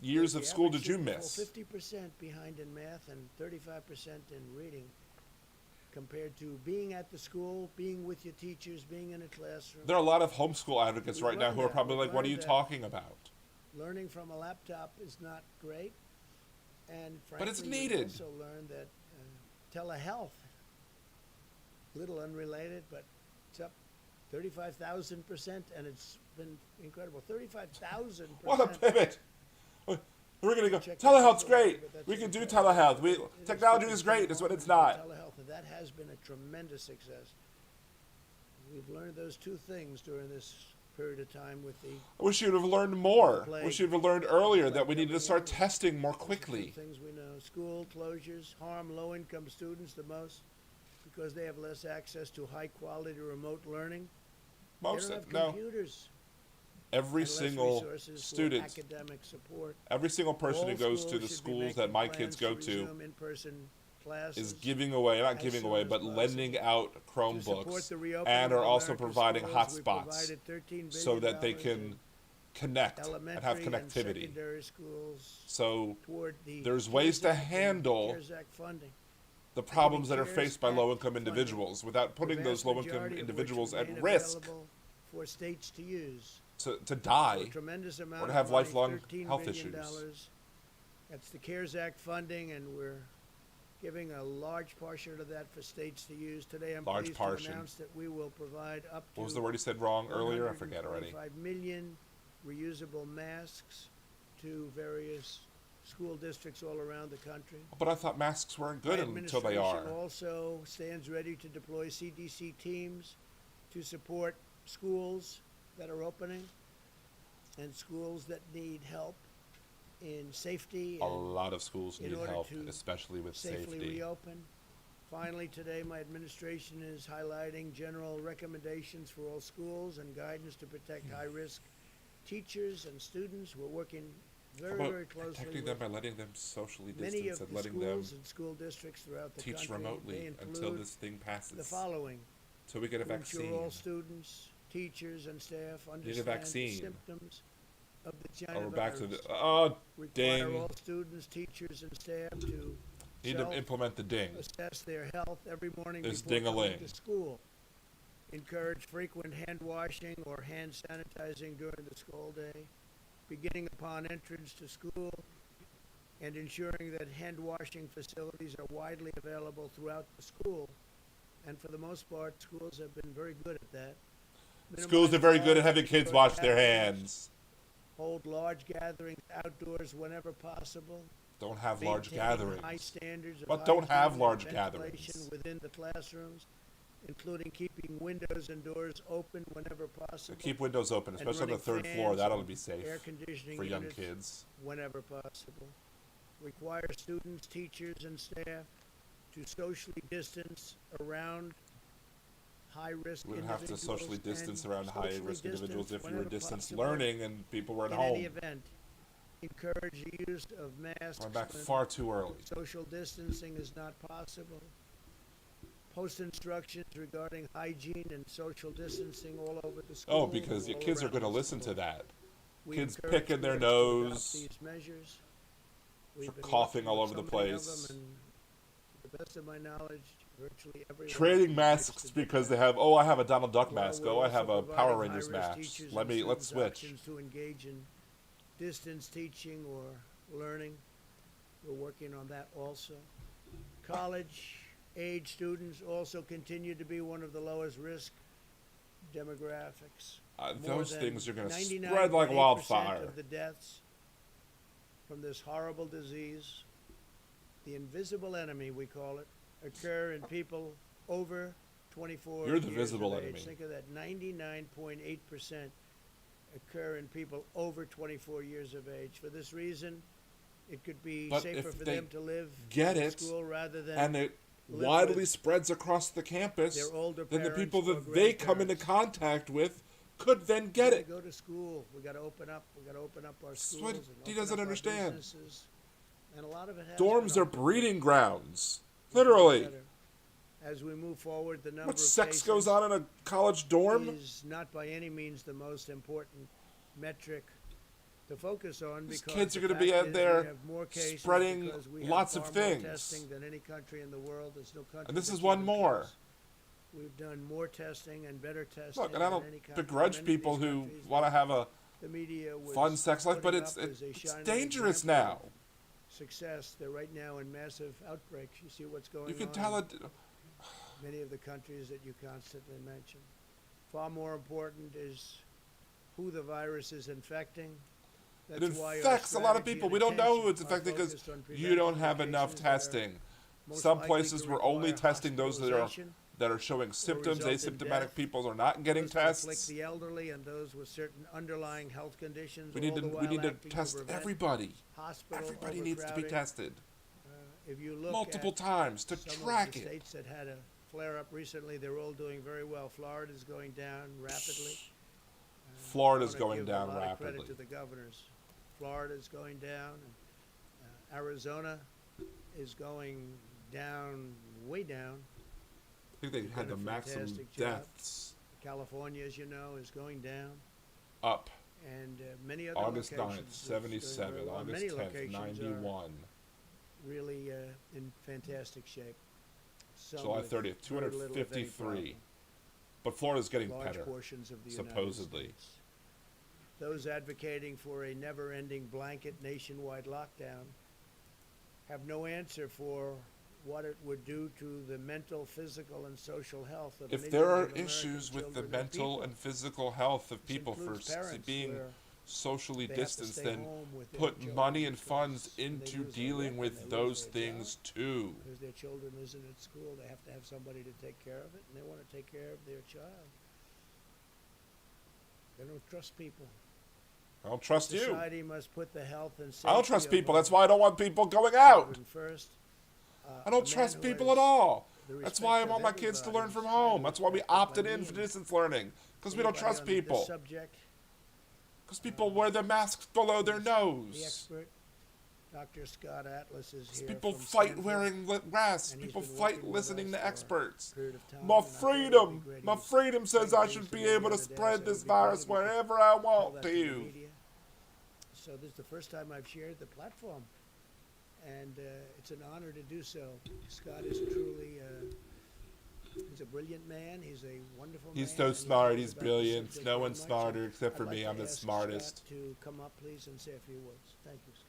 years The of school average did you student miss? fall 50% behind in math and 35% in reading compared to being at the school, being with your teachers, being in a classroom. There are a lot of homeschool advocates We've right now learned who are that. probably We've like, "What are you learned that. talking about?" Learning from a laptop is not great, and frankly, But it's we needed. also learned that telehealth, little unrelated, but it's up 35,000%, and it's been incredible. 35,000%. What a pivot! We're gonna go. Check Telehealth's it out, great. but that's We can do important. telehealth. It is Technology fitness is great. from That's what home it's and not. Telehealth, and that has been a tremendous success. We've learned those two things during this period of time with the I wish you'd have learned more. Plague. Wish you'd have learned earlier Like that we needed to every start other. testing more those are two quickly. things we know. School closures harm low-income students the most because they have less access to high-quality remote learning. Most they don't have no. computers. Every and less single resources for student, academic support. every single person who All goes to schools the should be schools that making my plans kids go to resume in-person classes. is giving away, not as giving soon away, as but possible. lending out To support Chromebooks the reopening and are of also America's providing schools, we hotspots provided $13 so billion that they in can connect and have elementary and connectivity. secondary schools So toward the there's ways to CARES Act and handle CARES Act funding. the problems that are CARES faced by Act low-income funding, individuals without the putting those vast low-income majority of which individuals at remain risk available for states to use. to For a die. tremendous amount or to of have money, lifelong $13 health billion. issues. That's the CARES Act funding, and we're giving a large portion of that for states to use. Today, I'm Large pleased portion. to announce that we will provide up to What was the word he said wrong earlier? I forget already. 125 million reusable masks to various school districts all around the country. But I thought masks weren't good My until they are. administration also stands ready to deploy CDC teams to support schools that are opening and schools that need help in safety A and lot of schools in need order help, to especially with safely safety. reopen. Finally, today, my administration is highlighting general recommendations for all schools and guidance to protect high-risk teachers and students. We're working How very, about very closely protecting them with by letting them socially many distance of and the letting them schools and school districts throughout the teach country. remotely They until include this thing passes? the following: Till we get a to ensure vaccine. all students, teachers, and staff Need a understand the vaccine. symptoms of the Oh, China we're back to the. virus. Oh, Require ding. all students, teachers, and staff to Need to implement the ding. assess their health every morning There's before coming ding-a-ling. to school. Encourage frequent hand washing or hand sanitizing during the school day, beginning upon entrance to school, and ensuring that hand washing facilities are widely available throughout the school. And for the most part, schools have been very good at that. Schools are very good at having kids wash their hands. Hold large gatherings outdoors whenever possible. Don't have large Maintain gatherings. high standards of But don't have hygiene large and ventilation gatherings. within the classrooms, including keeping windows and doors open whenever So possible. keep windows open, and especially on the running third floor. fans That'll and be safe air conditioning for young units kids. whenever possible. Require students, teachers, and staff to socially distance around high-risk We wouldn't individuals. have to socially distance and around socially high-risk individuals distance if you were whenever distance possible learning and people were at in home. any event. encourage the use of masks I'm back when far too early. social distancing is not possible. Post instructions regarding hygiene and social distancing all over the school. Oh, because your all kids are around going to the listen school. to that. We Kids encourage picking their schools to adopt nose, these measures. We've been coughing working all with over the so many of place. them, and to the best of my knowledge, virtually everyone Trading has masks to do because that. they have, oh, I have a Donald Duck Well, mask. we're Oh, I also have a providing Power Rangers high-risk mask. teachers Let's and switch. students options to engage in distance teaching or learning. We're working on that also. College-age students also continue to be one of the lowest risk demographics. More Those than things are going to spread like 99.8% wildfire. of the deaths from this horrible disease, the invisible enemy we call it, occur in people over 24 You're the years visible of age. enemy. Think of that, 99.8% occur in people over 24 years of age. For this reason, it could be But safer if for they them to live get in it, school rather than and it live widely with spreads across the campus, their older then the parents people or that they come into grandparents. contact with could then get We it. gotta go to school. We got to open up. We got to open up our That's schools what and he open doesn't up our understand. businesses. And a lot of it has Dorms been are opened. breeding grounds. We'll do Literally. better. As we move forward, the number Much of sex cases goes on in a college dorm? is not by any means the most important metric to focus on, These because kids are the going to be fact out is there we have more cases spreading because we lots have of far more things. testing than any country in the world. There's no country And this that's is one even more. close. We've done more testing and better testing Look, and I than don't any country. begrudge Many of people these who countries want to have a the media was fun sex life, but putting it's up as a it's shining dangerous example now. of success. They're right now in massive outbreaks. You see what's going on. You can tell in it. many of the countries that you constantly mention. Far more important is who the virus is infecting. It That's why our infects a lot of strategy people. and We don't know who attention it's are affecting because focused on you don't preventing have the enough cases that are testing. most Some likely places to we're only require testing those hospitalization that are showing symptoms. result in Asymptomatic death, people are not getting those that afflict tests. the elderly and those with certain underlying health conditions. We need all to the while acting to test prevent everybody. hospital Everybody needs to be overcrowding. tested If you look multiple at times to some track of the it. states that had a flare-up recently, they're all doing very well. Florida's going down rapidly. Florida's I wanna going give down a lot of credit rapidly. to the governors. Florida's going down, and Arizona is going down, way down. I think they They've had the done a maximum fantastic job. deaths California, as you know, is going down, up. and many other August locations 9th, is doing very 77. well. August Many 10th, locations are 91. really in fantastic shape. Some July with 30th, very little, if any, 253. problem. But Florida's getting Large better. portions of the supposedly. United States. Those advocating for a never-ending blanket nationwide lockdown have no answer for what it would do to the mental, physical, and social health of If millions there are of American issues with the children and mental people. and physical health of This people for includes parents being where socially they have to distanced, stay then home with their put children money and because funds they into lose their dealing work and with they lose those their things job. too. Because their children isn't at school, they have to have somebody to take care of it, and they want to take care of their child. They don't trust people. I don't trust you. Society must put the health and safety I don't trust of people. our That's why I don't want people going out. children first. I A don't man trust who people has at all. the That's respect why I of want my kids to learn everybody from is home. highly That's why we respected by opted in me for and distance learning. Because we don't anybody trust on this people. subject, Because people wear their masks below their the nose. expert, Dr. Scott Atlas, is here. People from fight Stanford, wearing masks. and he's People been fight working with listening us to for a experts. period of time, My and I thought it would be freedom. great. My He's freedom says right I news should to be me the able to other day, spread so it this would be great virus if we could wherever I tell want that to. the you. media. So this is the first time I've shared the platform, and it's an honor to do so. Scott is truly he's a brilliant man. He's a wonderful He's man. so and he smart. cares He's about the brilliant. subject No very one's much, smarter and except for I'd like me. to I'm the ask smartest. Scott to come up, please, and say a few words. Thank you, Scott.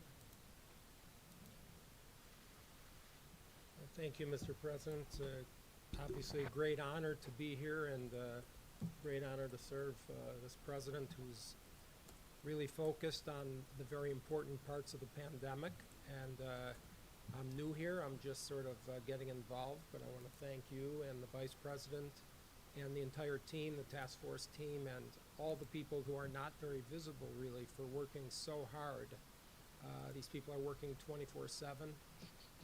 Thank you, Mr. President. Obviously a great honor to be here and great honor to serve this president who's really focused on the very important parts of the pandemic. And I'm new here. I'm just sort of getting involved, but I want to thank you and the Vice President and the entire team, the task force team, and all the people who are not very visible really for working so hard. These people are working 24/7.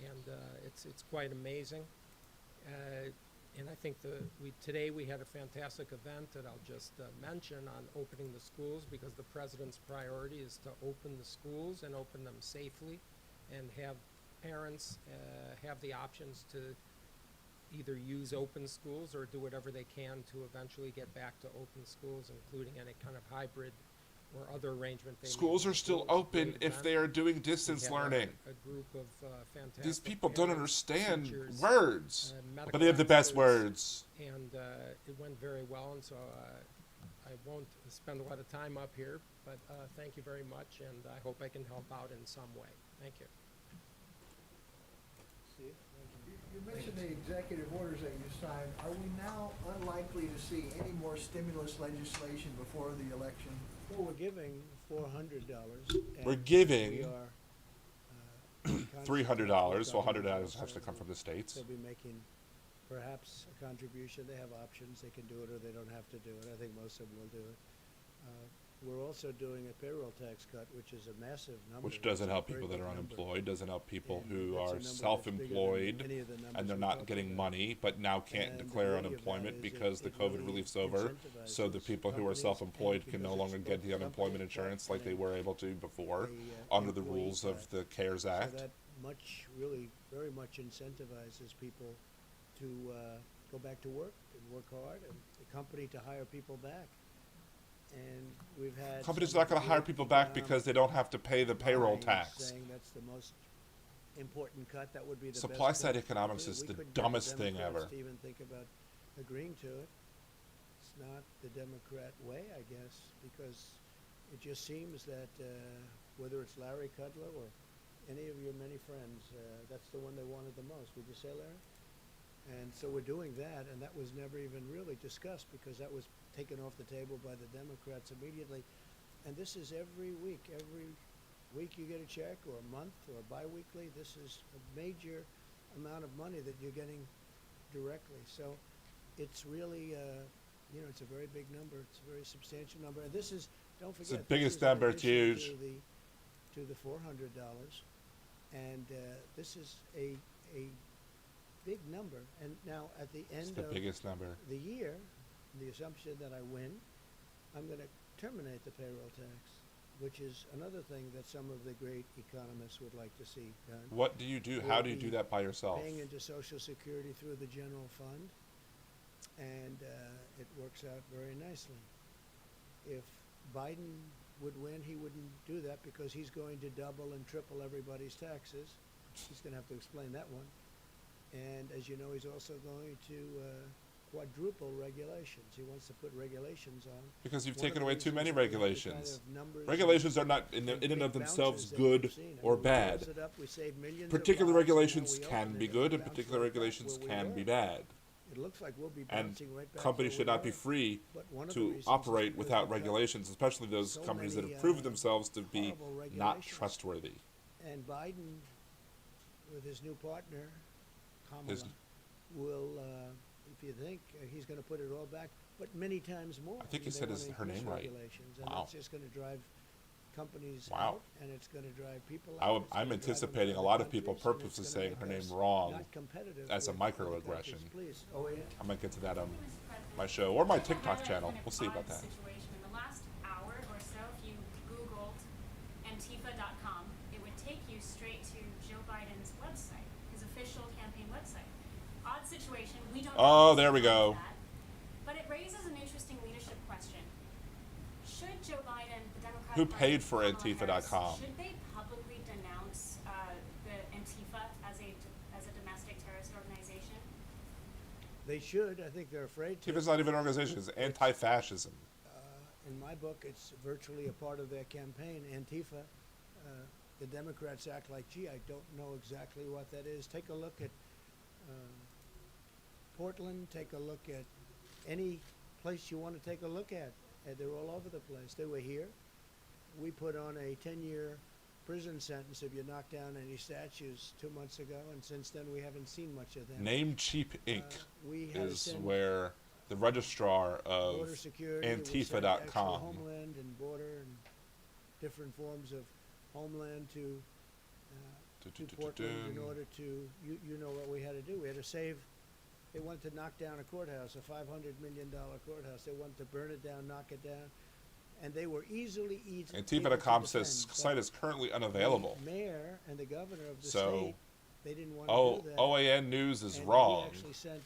And it's quite amazing. And I think today we had a fantastic event that I'll just mention on opening the schools, because the president's priority is to open the schools and open them safely and have parents have the options to either use open schools or do whatever they can to eventually get back to open schools, including any kind of hybrid or other arrangement they may Schools are want to still do. It's a open great if event. they are doing We distance have learning. a group of fantastic These people don't parents, understand teachers, words, medical but they have the best experts, words. and it went very well, and so I won't spend a lot of time up here, but thank you very much, and I hope I can help out in some way. Thank you. Steve? You mentioned the executive orders that you signed. Are we now unlikely to see any more stimulus legislation before the election? Well, we're giving $400. We're and giving we are, $300. Well, $100 has to so come from the states. They'll be making perhaps a contribution. They have options. They can do it or they don't have to do it. I think most of them will do it. We're also doing a payroll tax cut, which is a massive number. Which doesn't It's a help very people that big are number. unemployed, doesn't help people And who that's a are number that's bigger than self-employed any of the numbers and they're we not talked getting about. money, but now can't And the declare beauty of that unemployment is because the it COVID really relief's over. So the incentivizes people who are companies, self-employed and can no because longer it's get both the the unemployment company insurance like they and were able to before a, under the employee rules of cut. the CARES So Act. that really, very much incentivizes people to go back to work and work hard, and the company to hire people back. And we've had Companies some are not going to hire great people back economic because they don't have to pay the payroll minds tax. saying that's the most important cut. That would be the best Supply side cut to economics do. is We the couldn't get dumbest thing Democrats ever. to even think about agreeing to it. It's not the Democrat way, I guess, because it just seems that whether it's Larry Kudlow or any of your many friends, that's the one they wanted the most. Would you say, Larry? And so we're doing that, and that was never even really discussed because that was taken off the table by the Democrats immediately. And this is every week. Every week you get a check, or a month, or bi-weekly. This is a major amount of money that you're getting directly. So it's really, it's a very big number. It's a very substantial number. And this is, don't It's forget, the biggest this is in number. It's addition huge. to the $400. And this is a big number. And now at the It's end the of biggest number. the year, the assumption that I win, I'm going to terminate the payroll tax, which is another thing that some of the great economists would like to see done. What do you do? How do you do that by yourself? Paying into Social Security through the general fund, and it works out very nicely. If Biden would win, he wouldn't do that because he's going to double and triple everybody's taxes. He's going to have to explain that one. And as you know, he's also going to quadruple regulations. He wants to put regulations on. Because you've One of taken the away too reasons many is the kind regulations. of numbers Regulations are not in and and big of themselves bounces that good we've seen. I or mean, we bad. closed it up, we saved millions of Particular lives, and now regulations we can opened be it good and and bounced particular right back regulations where we can be were. bad. It looks like we'll be And bouncing right back companies where should we not be were. free But one of the to reasons is operate because without we've got regulations, especially those so companies that many, have proven themselves to be horrible not regulations. trustworthy. And Biden, with his new partner, Kamala, His- will, if you think, he's going to put it all back, but many times more. I think he They said wanna her increase name right. regulations, and Wow. that's just going to drive companies Wow. out, and it's going to drive people I out. would- It's I'm gonna drive them to anticipating a other lot of people countries, and it's purposely gonna saying make her name us wrong not competitive as a with other microaggression. countries. Please. Oh, yeah. I'm gonna get to that on my show or my TikTok channel. We'll see about that. Situation. In the last hour or so, if you Googled Antifa.com, it would take you straight to Joe Biden's website, his official campaign website. Odd situation. We don't. Oh, know there we go. that, but it raises an interesting leadership question. Should Joe Biden, the Democratic Who Party, paid for Kamala Harris, Antifa.com? should they publicly denounce the Antifa as a domestic terrorist organization? They should. I think they're afraid to. Tifa's not even an organization. It's anti-fascism. In my book, it's virtually a part of their campaign. Antifa, the Democrats act like, gee, I don't know exactly what that is. Take a look at Portland. Take a look at any place you want to take a look at. They're all over the place. They were here. We put on a 10-year prison sentence if you knock down any statues 2 months ago, and since then we haven't seen much of them. Namecheap Inc. We had to is send where the registrar of border security, we sent actual Antifa.com. homeland and border and different forms of homeland to Portland in order to, you know what we had to do. We had to save They wanted to knock down a courthouse, a $500 million courthouse. They wanted to burn it down, knock it down, and they were easily able to Antifa.com says defend, but site is currently unavailable. the mayor and the governor of the So, state, they didn't want to do that. OAN News is and wrong. We actually sent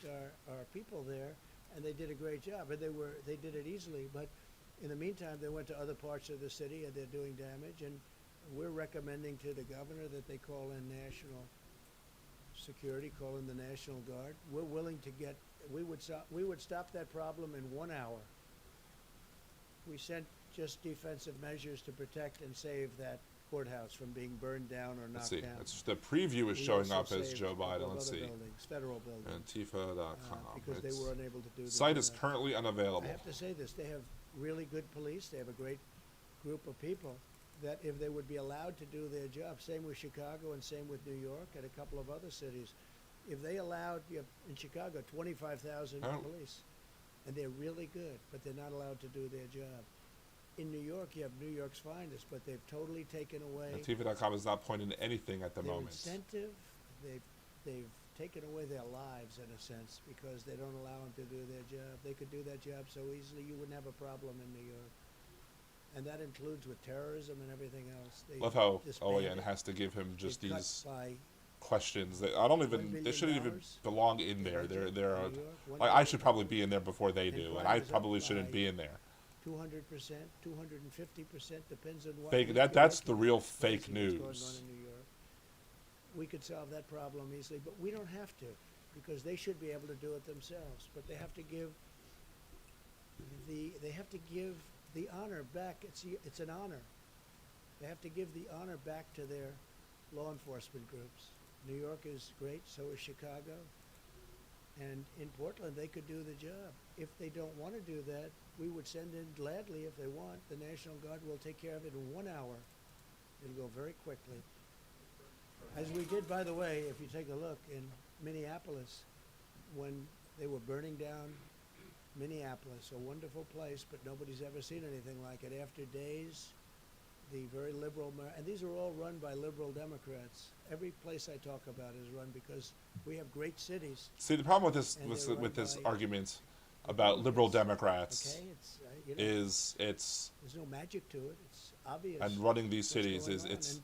our people there, and they did a great job. And they did it easily. But in the meantime, they went to other parts of the city, and they're doing damage. And we're recommending to the governor that they call in national security, call in the National Guard. We're willing to get. We would stop that problem in 1 hour. We sent just defensive measures to protect and save that courthouse from being burned down or Let's knocked see. down. It's, the preview is We showing also up as saved Joe a couple Biden. of Let's other see. buildings, federal buildings, Antifa.com. because they were unable to do the Site is job. currently I unavailable. have to say this, they have really good police, they have a great group of people that if they would be allowed to do their job, same with Chicago and same with New York and a couple of other cities. If they allowed, you have, in Chicago, 25,000 Oh. police, and they're really good, but they're not allowed to do their job. In New York, you have New York's finest, but they've totally taken away Antifa.com is not pointing to anything at the their moment. incentive. They've taken away their lives in a sense because they don't allow them to do their job. They could do that job so easily, you wouldn't have a problem in New York. And that includes with terrorism and everything else. They Love how disbanded. OAN has to give him just They cut these by questions that I don't $1 even. They billion shouldn't even belong in there. New They're York, like I should probably be in there before they And do, and crime I is up probably shouldn't by be in there. 200%, 250%, depends on what. Fake. week That's you're the real looking at. fake Crazy what's going news. on in New York. We could solve that problem easily, but we don't have to, because they should be able to do it themselves. But they have to give the honor back. It's an honor. They have to give the honor back to their law enforcement groups. New York is great, so is Chicago. And in Portland, they could do the job. If they don't want to do that, we would send in gladly if they want. The National Guard will take care of it in 1 hour. It'll go very quickly. As we did, by the way, if you take a look in Minneapolis, when they were burning down Minneapolis, a wonderful place, but nobody's ever seen anything like it. After days, the very liberal, and these are all run by liberal Democrats. Every place I talk about is run because we have great cities. See, the problem with this And with, they're with run this by argument about liberal Democrats Okay, it's is there's no magic to it. It's obvious. and running these what's cities going is on. it's And,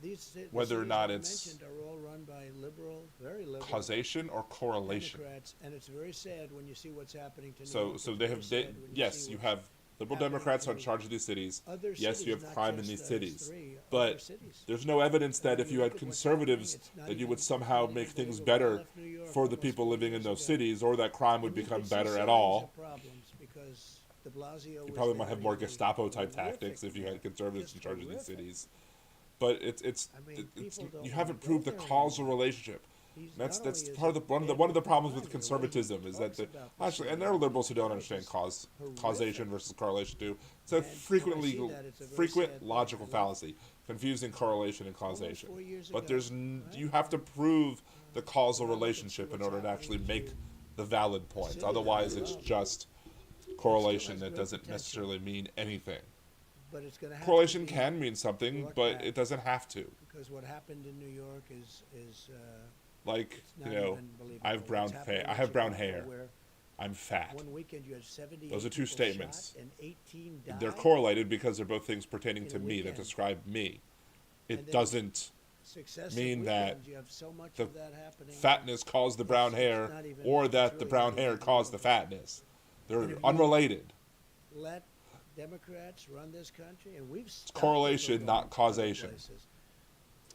the whether or cities not I it's mentioned are all run by liberal, very liberal causation or correlation. Democrats, and it's very sad when you see what's happening to New So York. so It's they very have sad when yes, see you what's have liberal happening Democrats to are in charge of these cities. other Yes, you cities, have not crime in just these those cities, three, other but cities. there's no evidence that And if when you had look at what's happening, conservatives it's not that you even- would somehow not make even things believable. I better left New York for the almost people 4 living in years those ago. cities, or that crime would And you become could see better at signs all. of problems because de Blasio You was probably might there, have more he was Gestapo type horrific tactics if you there. had conservatives Just in charge of these horrific. cities. But it's I mean, people don't you wanna haven't go proved the there causal anymore. relationship. He's That's not only is part of the it one of the bad problems for with crime, the way he conservatism is that talks about this actually, and is there are liberals who don't horrific. understand causation versus correlation too. It's a And when I frequently see that, it's a very frequent sad thing. logical I love- fallacy, confusing correlation and Almost causation. 4 years But ago, there's right? you have to prove the causal Well, look and relationship see in what's order to happening actually to make the valid points. city that Otherwise, I it's love. just correlation has that great doesn't potential. necessarily mean anything. But it's going to have Correlation to be, can mean something, brought but back. it doesn't have to. because what happened in New York is Like, it's you not know, even believable. I have brown What's happening hair. I in have brown Chicago, hair. where I'm fat. one weekend you had 78 Those are two people statements. shot and 18 died. They're correlated because they're both things pertaining In to a me that weekend. describe me. And It then doesn't Successive mean that weekends, you have so much the of that happening. fatness caused the brown It's hair not even- or it's that the really brown not hair even caused the believable. fatness. And They're if you- unrelated. Let Democrats run this country, and we've stopped them correlation, from not going other causation. places.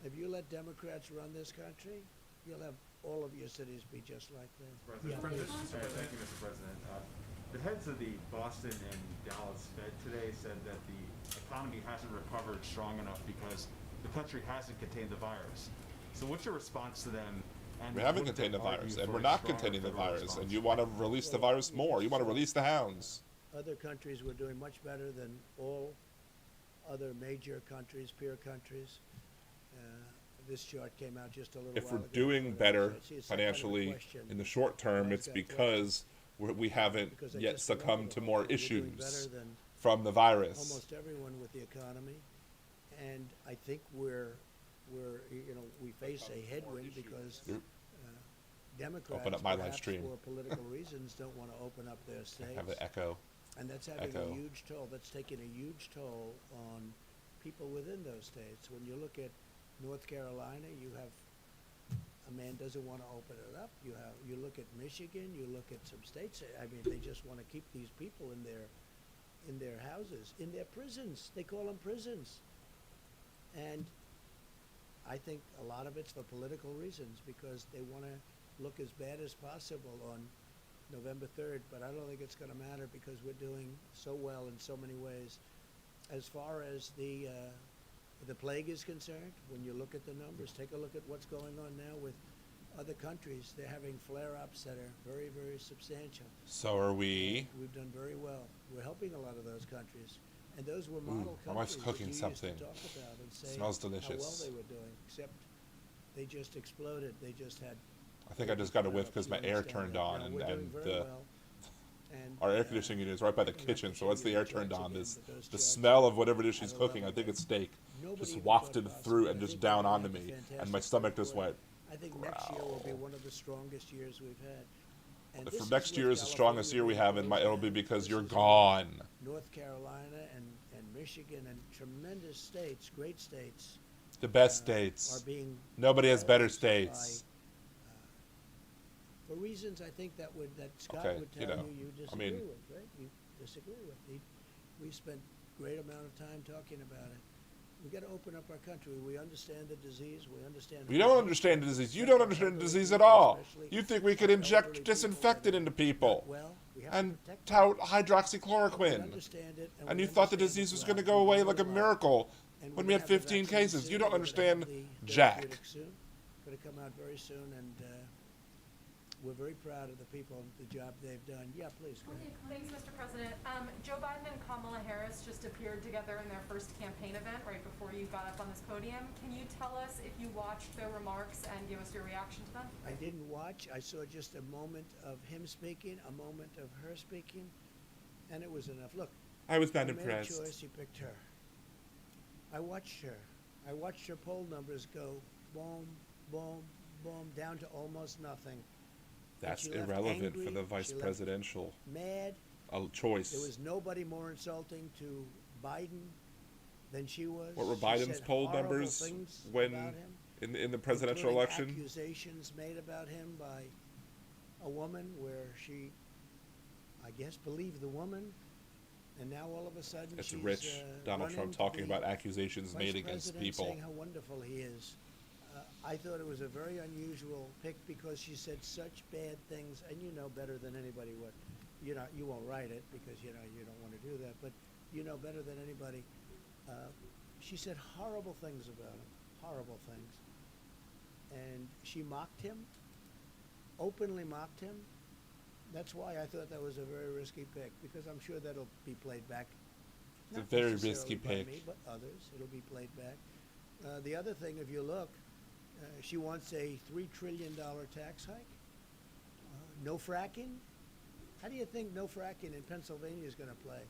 If you let Democrats run this country, you'll have all of your cities be just like them. President, thank you, Mr. President. The heads of the Boston and Dallas Fed today said that the economy hasn't recovered strong enough because the country hasn't contained the virus. So what's your response to them? And We haven't would contained the they argue virus, and for we're a not stronger containing the federal virus, response? and you want to release the Well, virus you more. just You want to saw- release the hounds. Other countries were doing much better than all other major countries, peer countries. This chart came out just a little If while we're ago. doing better See, it's that kind of a financially question. in the short term, Mine's it's got because we haven't Because I yet just remembered succumbed to all more that. We're doing issues better than from the virus. almost everyone with the economy, and I think we're we face a headwind because Yep. Democrats, Open up my live perhaps stream. for political reasons, don't want to open up their states. Have the echo. And that's having Echo. a huge toll. That's taking a huge toll on people within those states. When you look at North Carolina, you have a man doesn't want to open it up. You look at Michigan. You look at some states. I mean, they just want to keep these people in their houses, in their prisons. They call them prisons. And I think a lot of it's for political reasons because they want to look as bad as possible on November 3rd, but I don't think it's going to matter because we're doing so well in so many ways. As far as the plague is concerned, when you look at the numbers, take a look at what's going on now with other countries. They're having flare-ups that are very, very substantial. So are we. And we've done very well. We're helping a lot of those countries. And those were model my wife's countries cooking that you something. used to talk about and say Smells how well delicious. they were doing, except they just exploded. They just had I think I just got a whiff because you my air understand turned that. on, No, and, we're doing and very the well. And, our air conditioning unit is right by the we have kitchen. to So once show the you air the turned charts on, again, this but those the charts smell of whatever it is at she's a cooking, I level think that it's steak, nobody just even wafted thought through possible. and I just think down we're onto gonna me, have a and my fantastic stomach just report. went. I think next year will be one of the strongest years we've had. And If this for is next with year is the strongest year we California have, and it'll be being because this you're is with gone. North Carolina and Michigan and tremendous states, great states, The best are states. being Nobody has better by, states. for reasons I think that Scott Okay, would you tell know, you I disagree mean- with, right? You disagree with. We spent great amount of time talking about it. We got to open up our country. We understand the disease. We understand. You don't understand the disease. You don't understand the disease at all. You think we could inject disinfectant into people Well, we have to and protect tout We hydroxychloroquine. understand it, And we you thought the understand disease it was well. going to go We away know like a it well. miracle And when we're we had gonna have the 15 vaccine cases. soon. You don't We're gonna have understand the jack. therapeutic soon. Going to come out very soon, and we're very proud of the people, the job they've done. Yeah, please, go ahead. Thanks, Mr. President. Joe Biden and Kamala Harris just appeared together in their first campaign event right before you got up on this podium. Can you tell us if you watched their remarks and give us your reaction to them? I didn't watch. I saw just a moment of him speaking, a moment of her speaking, and it was enough. Look, I was not he made a choice. impressed. He picked her. I watched her. I watched her poll numbers go boom, boom, boom, down to almost nothing. And That's she left irrelevant angry, for the vice she left presidential mad. choice. There was nobody more insulting to Biden than she was. What were She Biden's said poll horrible numbers things when about him, in the presidential including election? Accusations made about him by a woman where she, I guess, believed the woman, and now all of a sudden It's she's rich. Donald running Trump to talking be about accusations vice made against president, people. saying how wonderful he is. I thought it was a very unusual pick because she said such bad things, and you know better than anybody what. You know, you won't write it because you know you don't want to do that, but you know better than anybody. She said horrible things about him, horrible things, and she mocked him, openly mocked him. That's why I thought that was a very risky pick, because I'm sure that'll be played back. It's a Not very necessarily risky by pick. me, but others. It'll be played back. The other thing, if you look, she wants a $3 trillion tax hike. No fracking. How do you think no fracking in Pennsylvania is going to play?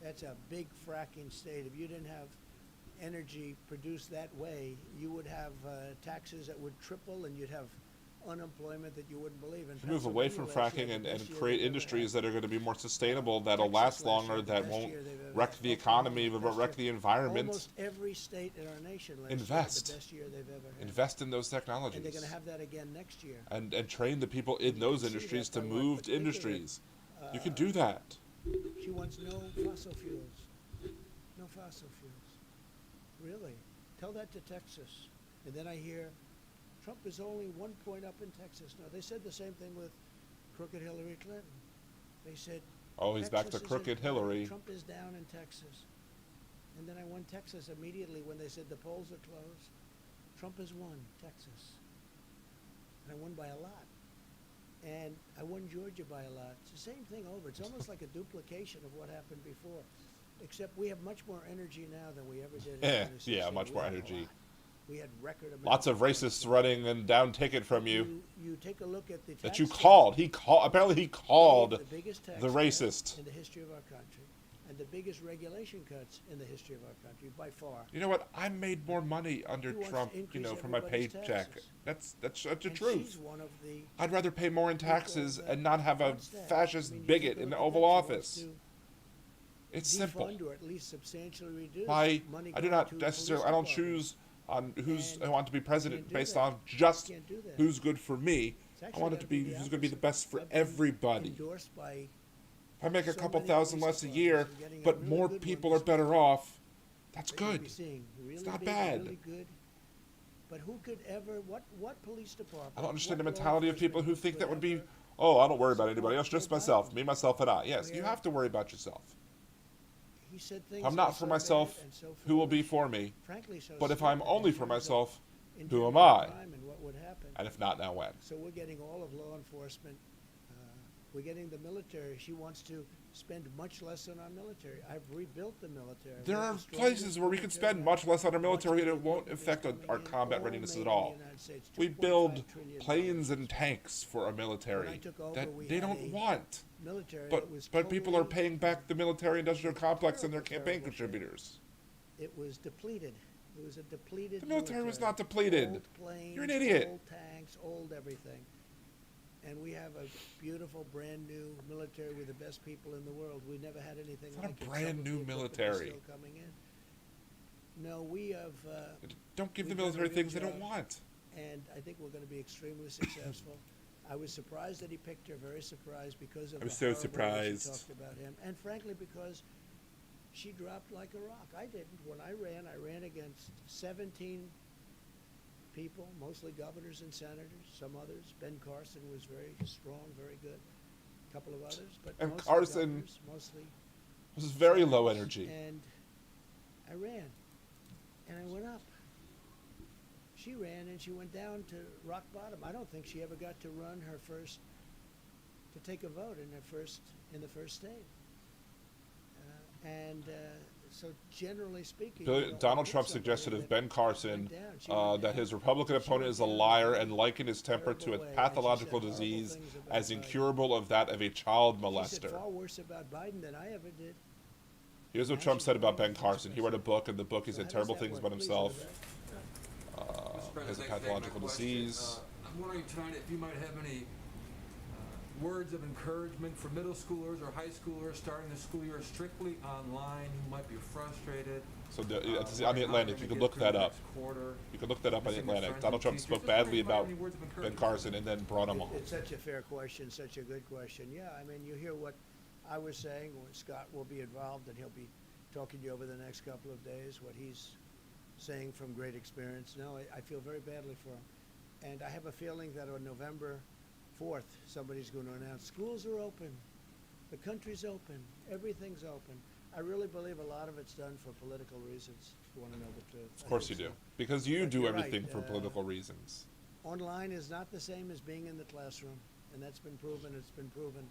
That's a big fracking state. If you didn't have energy produced that way, you would have taxes that would triple, and you'd have unemployment that you wouldn't believe. In Move away from Pennsylvania fracking last year, and the best year create they've ever industries had. that are going to be more sustainable, that'll Texas last last year, longer, the that best won't year they've ever wreck had. the Oklahoma, economy, the but best wreck the year. environment. Almost every state in our nation last Invest. year, the best year they've ever had. Invest in those And they're technologies. going to have that again next year. And train the people in You those can see industries that to by what move to particular, industries. You can do that. She wants no fossil fuels. No fossil fuels. Really. Tell that to Texas. And then I hear Trump is only 1 point up in Texas. No, they said the same thing with crooked Hillary Clinton. They said, Oh, he's back to Texas is crooked in- Hillary. Trump is down in Texas. And then I won Texas immediately when they said the polls are closed. Trump has won Texas. And I won by a lot. And I won Georgia by a lot. It's the same thing over. It's almost like a duplication of what happened before. Except we have much more energy now than we ever did in 2016. Yeah, much We more had a energy. lot. We had record amounts. Lots of racists running and down ticket from you. You take a look at the That you tax called. He called. Apparently he cut, called the biggest tax the cut racist. in the history of our country. and the biggest regulation cuts in the history of our country by far. You know what? I made more money under He wants to Trump, increase from my everybody's paycheck. taxes. That's the And truth. she's one of the I'd rather pay more in people taxes that and not have a wants that. fascist I mean, you bigot take a in the look at Oval that. She wants Office. to It's simple. defund or at least substantially reduce I money do going not to necessarily. police I don't departments. choose on who's And I want to be president can't do based that. on just Can't do that. who's good for me. It's I actually want it to gotta be the who's going to be the opposite. best for I've been everybody. Endorsed by If I make a so couple many thousand police less a year, departments and getting a but really more good people one are this better off, that's that you'll good. be seeing. Really not big, bad. Really good. But who could ever? What police department? I don't understand the what law mentality of people who enforcement think could that would be, ever oh, I don't worry about support anybody else, just Joe myself, Biden? me, myself, and I. Yes, you Where- have to worry about yourself. He said things If I'm that are not for so myself, bad and so who will be foolish, for me? frankly, so But if I'm stupid only in for terms of- myself, in who terms am of I? crime and what would happen. And if not, now when? So we're getting all of law enforcement. We're getting the military. She wants to spend much less on our military. I've rebuilt the military. There We have are the strongest places where we could military spend much less on our much military and it of the won't equipment is affect coming our in, combat all readiness made at in all. the United States, We $2.5 build trillion. planes and tanks for our When I military took over, that we they had don't a want. military But that was people are totally- paying back the military-industrial complex and their Terrible, campaign terrible shape. contributors. It was depleted. It was a depleted The military was not depleted. Old planes, You're an idiot. Old tanks, old everything. And we have a beautiful, brand new military with the best people in the world. We never had anything It's not like a it. Some brand of the new equipment is military. Still coming in. No, we have. Don't give the we've done a military good things they don't job. want. And I think we're going to be extremely successful. I was surprised that he picked her, very surprised because of I was the so horrible way surprised. she talked about him, and frankly because she dropped like a rock. I didn't. When I ran against 17 people, mostly governors and senators, some others. Ben Carson was very strong, very good. A couple of others, but And mostly Carson governors, mostly It was very low senators. energy. And I ran, and I went up. She ran and she went down to rock bottom. I don't think she ever got to run her first, to take a vote in the first state. So generally speaking, you don't Donald get Trump somebody suggested of that Ben Carson went down. She went that down. his Republican She opponent went is a down liar in and likened his temper to a terrible way, and she pathological said horrible disease things about as Biden. incurable of that of a child She said molester. far worse about Biden than I ever did. Here's what Now Trump she's said about running Ben for Carson. He wrote a president. book, and the book he So said how does terrible that things work? about Please, himself. Vivek. He has a Mr. President, thanks for taking my pathological question. disease. I'm wondering tonight if you might have any words of encouragement for middle schoolers or high schoolers starting the school year strictly online who might be frustrated. So wondering on the how they're Atlantic, gonna you can get look through that the up. next quarter. You can look that up on the Missing their Atlantic. friends Donald and Trump teachers. spoke Just wondering badly if you have about any words of Ben encouragement. Carson and then brought him on. It's such a fair question, such a good question. Yeah, I mean, you hear what I was saying. Scott will be involved, and he'll be talking to you over the next couple of days. What he's saying from great experience. No, I feel very badly for him, and I have a feeling that on November 4th, somebody's going to announce schools are open, the country's open, everything's open. I really believe a lot of it's done for political reasons. If you want to know the truth. Of course you do. Because you But do you're right, everything for political reasons. Online is not the same as being in the classroom, and that's been proven. It's been proven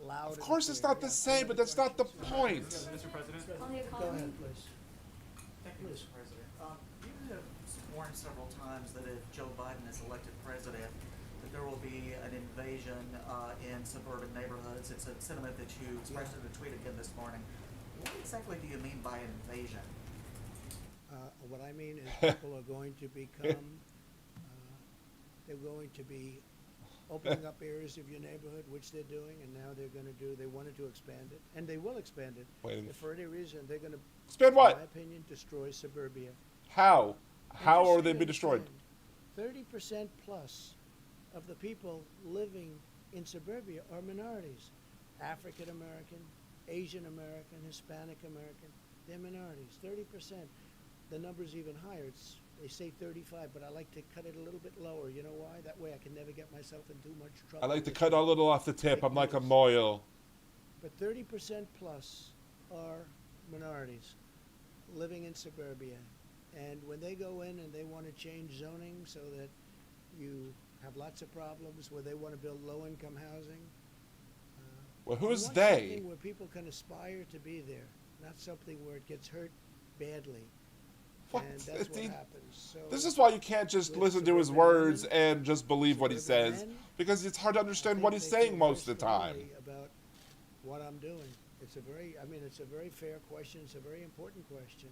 loud. Of course it's not the same, but that's not the point. Mr. President? Go ahead, please. Thank you, Mr. President. You have warned several times that if Joe Biden is elected president, that there will be an invasion in suburban neighborhoods. It's a sentiment that you expressed in a tweet again this morning. What exactly do you mean by invasion? What I mean is people are going to become, they're going to be opening up areas of your neighborhood, which they're doing, and now they're going to do, they wanted to expand it, and they will expand it. Wait. If for any reason, they're going to, Expand in what? my opinion, destroy suburbia. How? How And are just they so be you destroyed? understand, 30% plus of the people living in suburbia are minorities. African American, Asian American, Hispanic American, they're minorities, 30%. The number's even higher. They say 35, but I like to cut it a little bit lower. You know why? That way I can never get myself in too much trouble. I like to with cut a little off the tip. I'm like a moil. But 30% plus are minorities living in suburbia. And when they go in and they want to change zoning so that you have lots of problems, where they want to build low-income housing, Well, we who's want they? something where people can aspire to be there, not something where it gets hurt badly. What? And that's what He- happens. So This is why you can't just with listen to his suburban words men, and just believe what he suburban says, men, because it's hard to I understand think what he's they saying feel most very of the time. strongly about what I'm doing. It's a very, I mean, it's a very fair question. It's a very important question.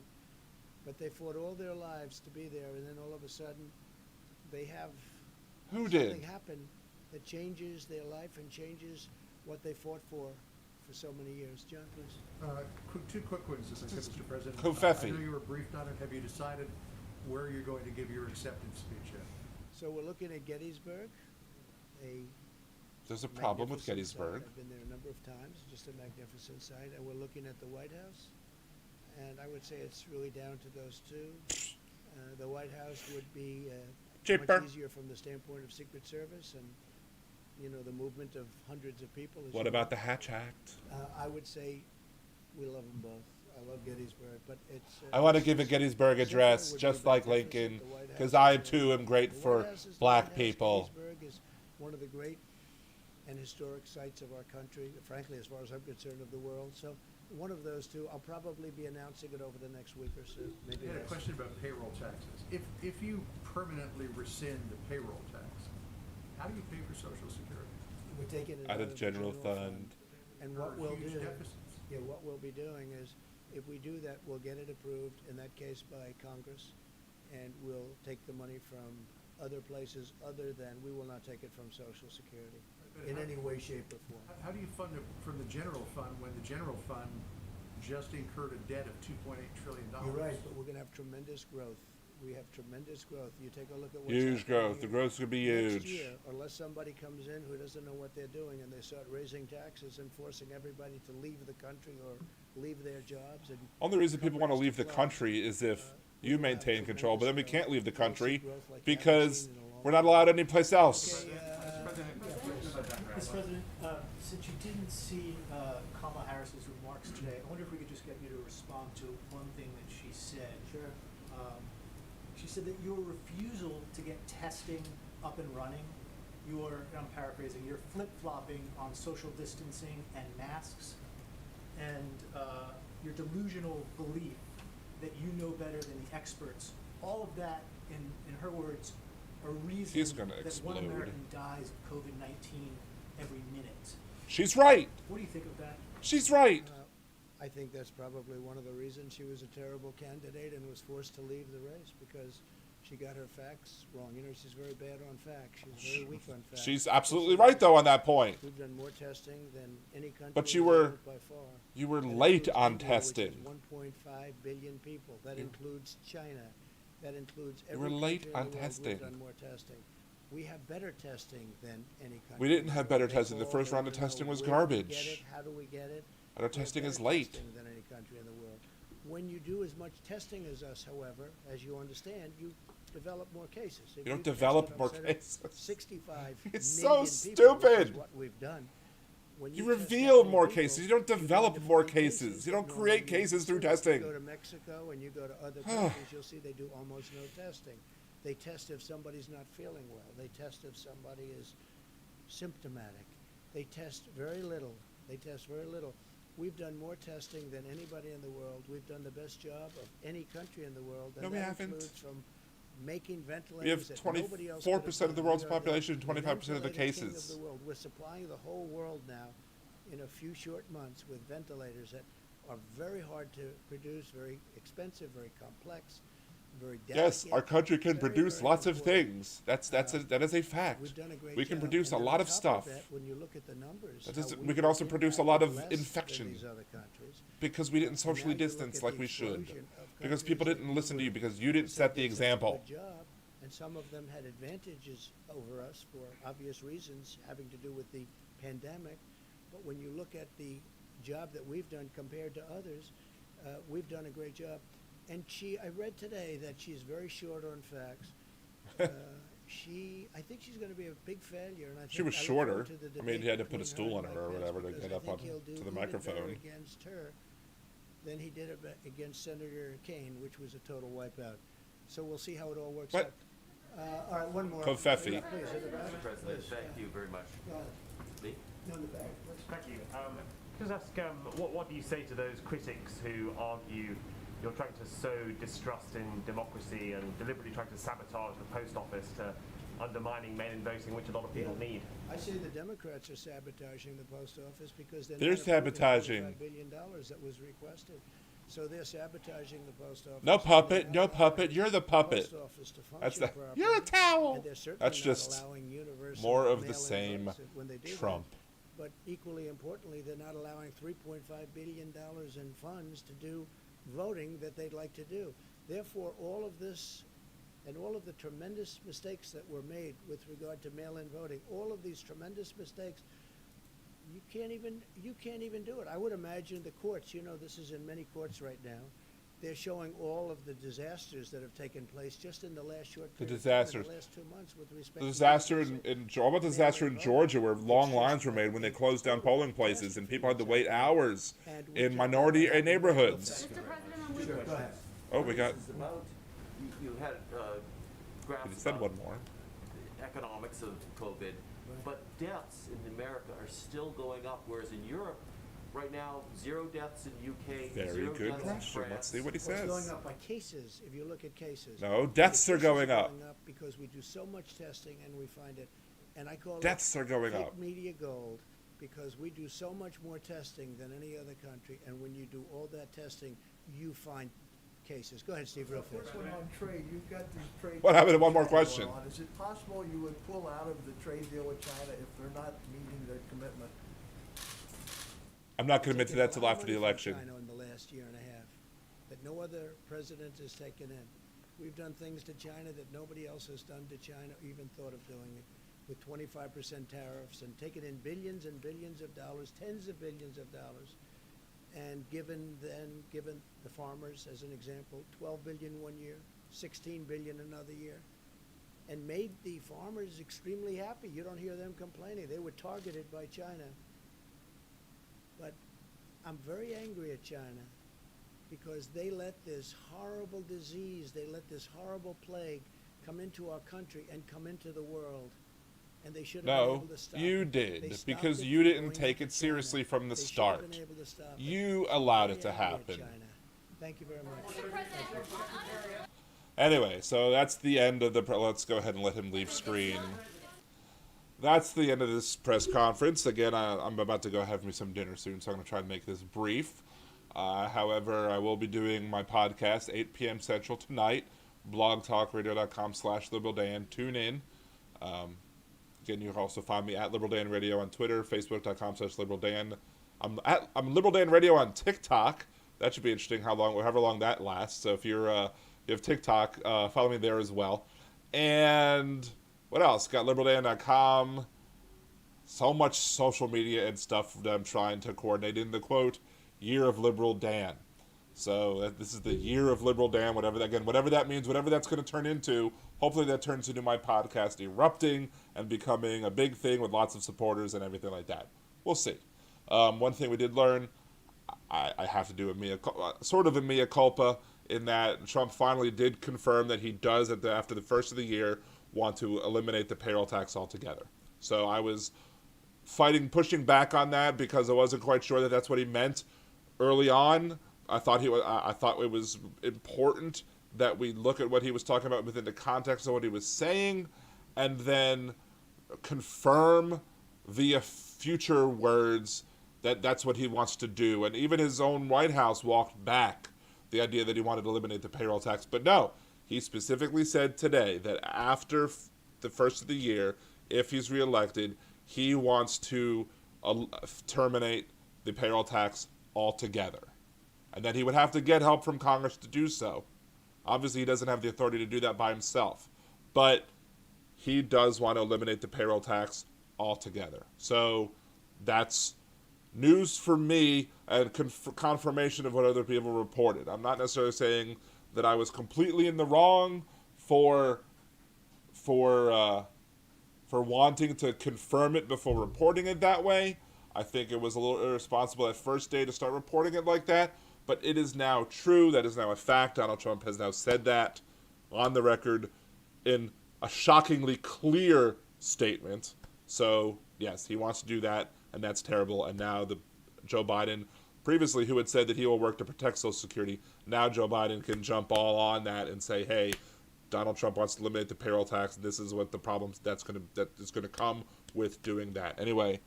But they fought all their lives to be there, and then all of a sudden, they have Who something did? happen that changes their life and changes what they fought for so many years. John, please. Two quick ones, if I could, Mr. President. Covfefe. I know you were briefed on it. Have you decided where you're going to give your acceptance speech yet? So we're looking at Gettysburg, a There's a problem with magnificent Gettysburg. site. I've been there a number of times, just a magnificent site. And we're looking at the White House. And I would say it's really down to those two. The White House would be Cheaper. much easier from the standpoint of Secret Service and, you know, the movement of hundreds of people. as What you about know. the Hatch Act? I would say we love them both. I love Gettysburg, but it's. I want to give a it's- Gettysburg Senator address would be just like magnificent. Lincoln, The White because House I is- too am great the for White House is the black White House. people. Gettysburg is one of the great and historic sites of our country, frankly, as far as I'm concerned, of the world. So one of those two, I'll probably be announcing it over the next week or so, maybe I had a less. question about payroll taxes. If you permanently rescind the payroll tax, how do you pay for Social Security? We're taking it Out of the general fund. And There what are we'll huge do, deficits. yeah, what we'll be doing is, if we do that, we'll get it approved, in that case by Congress, and we'll take the money from other places other than, we will not take it from Social Security But in how- any way, shape, or form. How do you fund it from the general fund when the general fund just incurred a debt of $2.8 trillion? You're right, but we're gonna have tremendous growth. We have tremendous growth. You take a look at what's Huge happening growth. The here. growth's gonna be Next huge. year, unless somebody comes in who doesn't know what they're doing and they start raising taxes and forcing everybody to leave the country or leave their jobs and. Only reason people want to leave the companies to country is if close, you we're gonna have maintain control, but then we tremendous can't leave the growth. We'll see country growth like you haven't because seen in a long we're not allowed anyplace else. Okay, Mr. President, since you didn't see Kamala Harris's remarks today, I wonder if we could just get you to respond to one thing that she said. Sure. She said that your refusal to get testing up and running, I'm paraphrasing, you're flip-flopping on social distancing and masks, and your delusional belief that you know better than the experts, all of that, in her words, are reasons He's gonna that explode. one American dies of COVID-19 every minute. She's right. What do you think of that? She's right. I think that's probably one of the reasons she was a terrible candidate and was forced to leave the race, because she got her facts wrong. You know, she's very bad on facts. She's very weak on facts. She's absolutely right though on that point. We've done more testing than any country But in you the were- world by far. You were That late includes on India, which is testing. 1.5 billion people. That includes China. That includes You every were late country in on the world. testing. We've done more testing. We have better testing than any country. We didn't in have the world. better They testing. The all first round of want to know testing was where do we garbage. get it, how do we get it? And our We have testing is better late. testing than any country in the world. When you do as much testing as us, however, as you understand, you develop more cases. If You don't tested, develop I'm more saying, cases. 65 It's million so people, which is stupid. what we've done. When You test that reveal many more people, cases. You don't you're going develop to more find cases. You that don't normally create you cases through don't. testing. You go to Mexico and you go to other countries, you'll see they do almost no testing. They test if somebody's not feeling well. They test if somebody is symptomatic. They test very little. We've done more testing than anybody in the world. We've done the best job of any country in the world. And No, we that haven't. includes from making We have ventilators that nobody else could have 24% of the done. world's We are the population, 25% of the ventilator king cases. of the world. We're supplying the whole world now in a few short months with ventilators that are very hard to produce, very expensive, very complex, very delicate. Yes, our country can very, produce very lots of important. things. That is a fact. We've done a great We can job. produce a And then lot on of top stuff that, when you look at the numbers, That how doesn't- we we can also have produce a lot of impacted less infection. than these other countries. because we didn't And socially now you look distance at like the we should. explosion of Because people countries didn't that listen to you would because you didn't say set the did such a example. good job, and some of them had advantages over us for obvious reasons having to do with the pandemic. But when you look at the job that we've done compared to others, we've done a great job. And I read today that she's very short on facts. I think she's going to be a big failure. And I think She was I look shorter. forward to the I mean, he debate had to put a between stool on and her or Mike whatever Pence, to because get I up think on he'll do to the even better microphone. against her than he did against Senator Kaine, which was a total wipeout. So we'll see how it all works What? out. All right, one more. Covfefe. Yeah, please, in the back. Mr. President, Please, thank you very much. Go ahead. Me? No, in the back. please. Thank you. Just ask, what do you say to those critics who argue you're trying to sow distrust in democracy and deliberately trying to sabotage the post office to undermining mail-in voting, which a lot of people need. I say the Democrats are sabotaging the post office because They're not approving sabotaging. $25 billion that was requested. So they're sabotaging the post office. No and puppet, they're no not puppet. allowing You're the puppet. post office to function That's the. properly. You're a towel. And they're certainly That's not just allowing universal more of the mail-in same votes when they do that. Trump. But equally importantly, they're not allowing $3.5 billion in funds to do voting that they'd like to do. Therefore, all of this and all of the tremendous mistakes that were made with regard to mail-in voting, all of these tremendous mistakes, you can't even do it. I would imagine the courts, this is in many courts right now, they're showing all of the disasters that have taken place just in the last short The period of time, disasters. in the last 2 months with respect The to disaster universal what about the disaster in mail-in Georgia, voting. where long It's just lines were made when they closed down polling places and people had to wait hours And we in can- minority neighborhoods? Mr. President, I'm Sure, go ahead. Oh, we got. This is about, you had He graphs said about one more. the economics of COVID, but deaths in America are still going up, whereas in Europe, right now, 0 deaths in UK, Very 0 good deaths in question. France. Let's see what he What's says. going up by cases, if you look at cases. No, And deaths the are cases going up. because we do so much testing and we find it, and I call Deaths it are going fake up. media gold, because we do so much more testing than any other country, and when you do all that testing, you find cases. Go ahead, Steve, real fast. First one on trade, you've got this trade. What happened to deal one more with China question? going on. Is it possible you would pull out of the trade deal with China if they're not meeting their commitment? I'm not going to admit to Taken a that till lot of after the money from election. China in the last year and a half that no other president has taken in. We've done things to China that nobody else has done to China, or even thought of doing it, with 25% tariffs and taken in billions and billions of dollars, tens of billions of dollars, and given the farmers, as an example, 12 billion one year, 16 billion another year, and made the farmers extremely happy. You don't hear them complaining. They were targeted by China. But I'm very angry at China because they let this horrible disease, they let this horrible plague come into our country and come into the world. And they should have been No, able to stop you it. did, They stopped because it you from didn't going take into it seriously China. from the They should have start. been able to stop it. You allowed Very it to angry at happen. China. Thank you very much. Anyway, so that's the end of the. Let's go ahead and let him leave screen. That's the end of this press conference. Again, I'm about to go have me some dinner soon, so I'm going to try and make this brief. However, I will be doing my podcast 8 p.m. Central tonight. blogtalkradio.com/LiberalDan. Tune in. Again, you can also find me at Liberal Dan Radio on Twitter, Facebook.com/LiberalDan. I'm Liberal Dan Radio on TikTok. That should be interesting. However long that lasts. So if you have TikTok, follow me there as well. And what else? Got liberaldan.com. So much social media and stuff that I'm trying to coordinate in the quote Year of Liberal Dan. So this is the Year of Liberal Dan. Whatever that means, whatever that's going to turn into. Hopefully that turns into my podcast erupting and becoming a big thing with lots of supporters and everything like that. We'll see. One thing we did learn, I have to do sort of a mea culpa, in that Trump finally did confirm that he does, after the first of the year, want to eliminate the payroll tax altogether. So I was pushing back on that because I wasn't quite sure that that's what he meant early on. I thought it was important that we look at what he was talking about within the context of what he was saying, and then confirm via future words that that's what he wants to do. And even his own White House walked back the idea that he wanted to eliminate the payroll tax. But no, he specifically said today that after the first of the year, if he's reelected, he wants to terminate the payroll tax altogether. And that he would have to get help from Congress to do so. Obviously, he doesn't have the authority to do that by himself. But he does want to eliminate the payroll tax altogether. So that's news for me and confirmation of what other people reported. I'm not necessarily saying that I was completely in the wrong for wanting to confirm it before reporting it that way. I think it was a little irresponsible at first day to start reporting it like that, but it is now true. That is now a fact. Donald Trump has now said that on the record in a shockingly clear statement. So, yes, he wants to do that, and that's terrible. And now Joe Biden, previously who had said that he will work to protect Social Security, now Joe Biden can jump all on that and say, hey, Donald Trump wants to eliminate the payroll tax. This is what the problems that is gonna come with doing that. Anyway,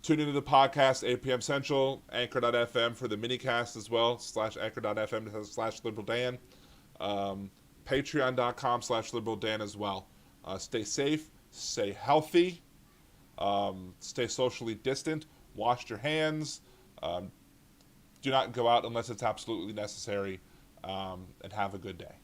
tune into the podcast 8 p.m. Central, Anchor.fm for the minicast as well, /Anchor.fm/LiberalDan, Patreon.com/LiberalDan as well. Stay safe, stay healthy, stay socially distant, wash your hands, do not go out unless it's absolutely necessary, and have a good day.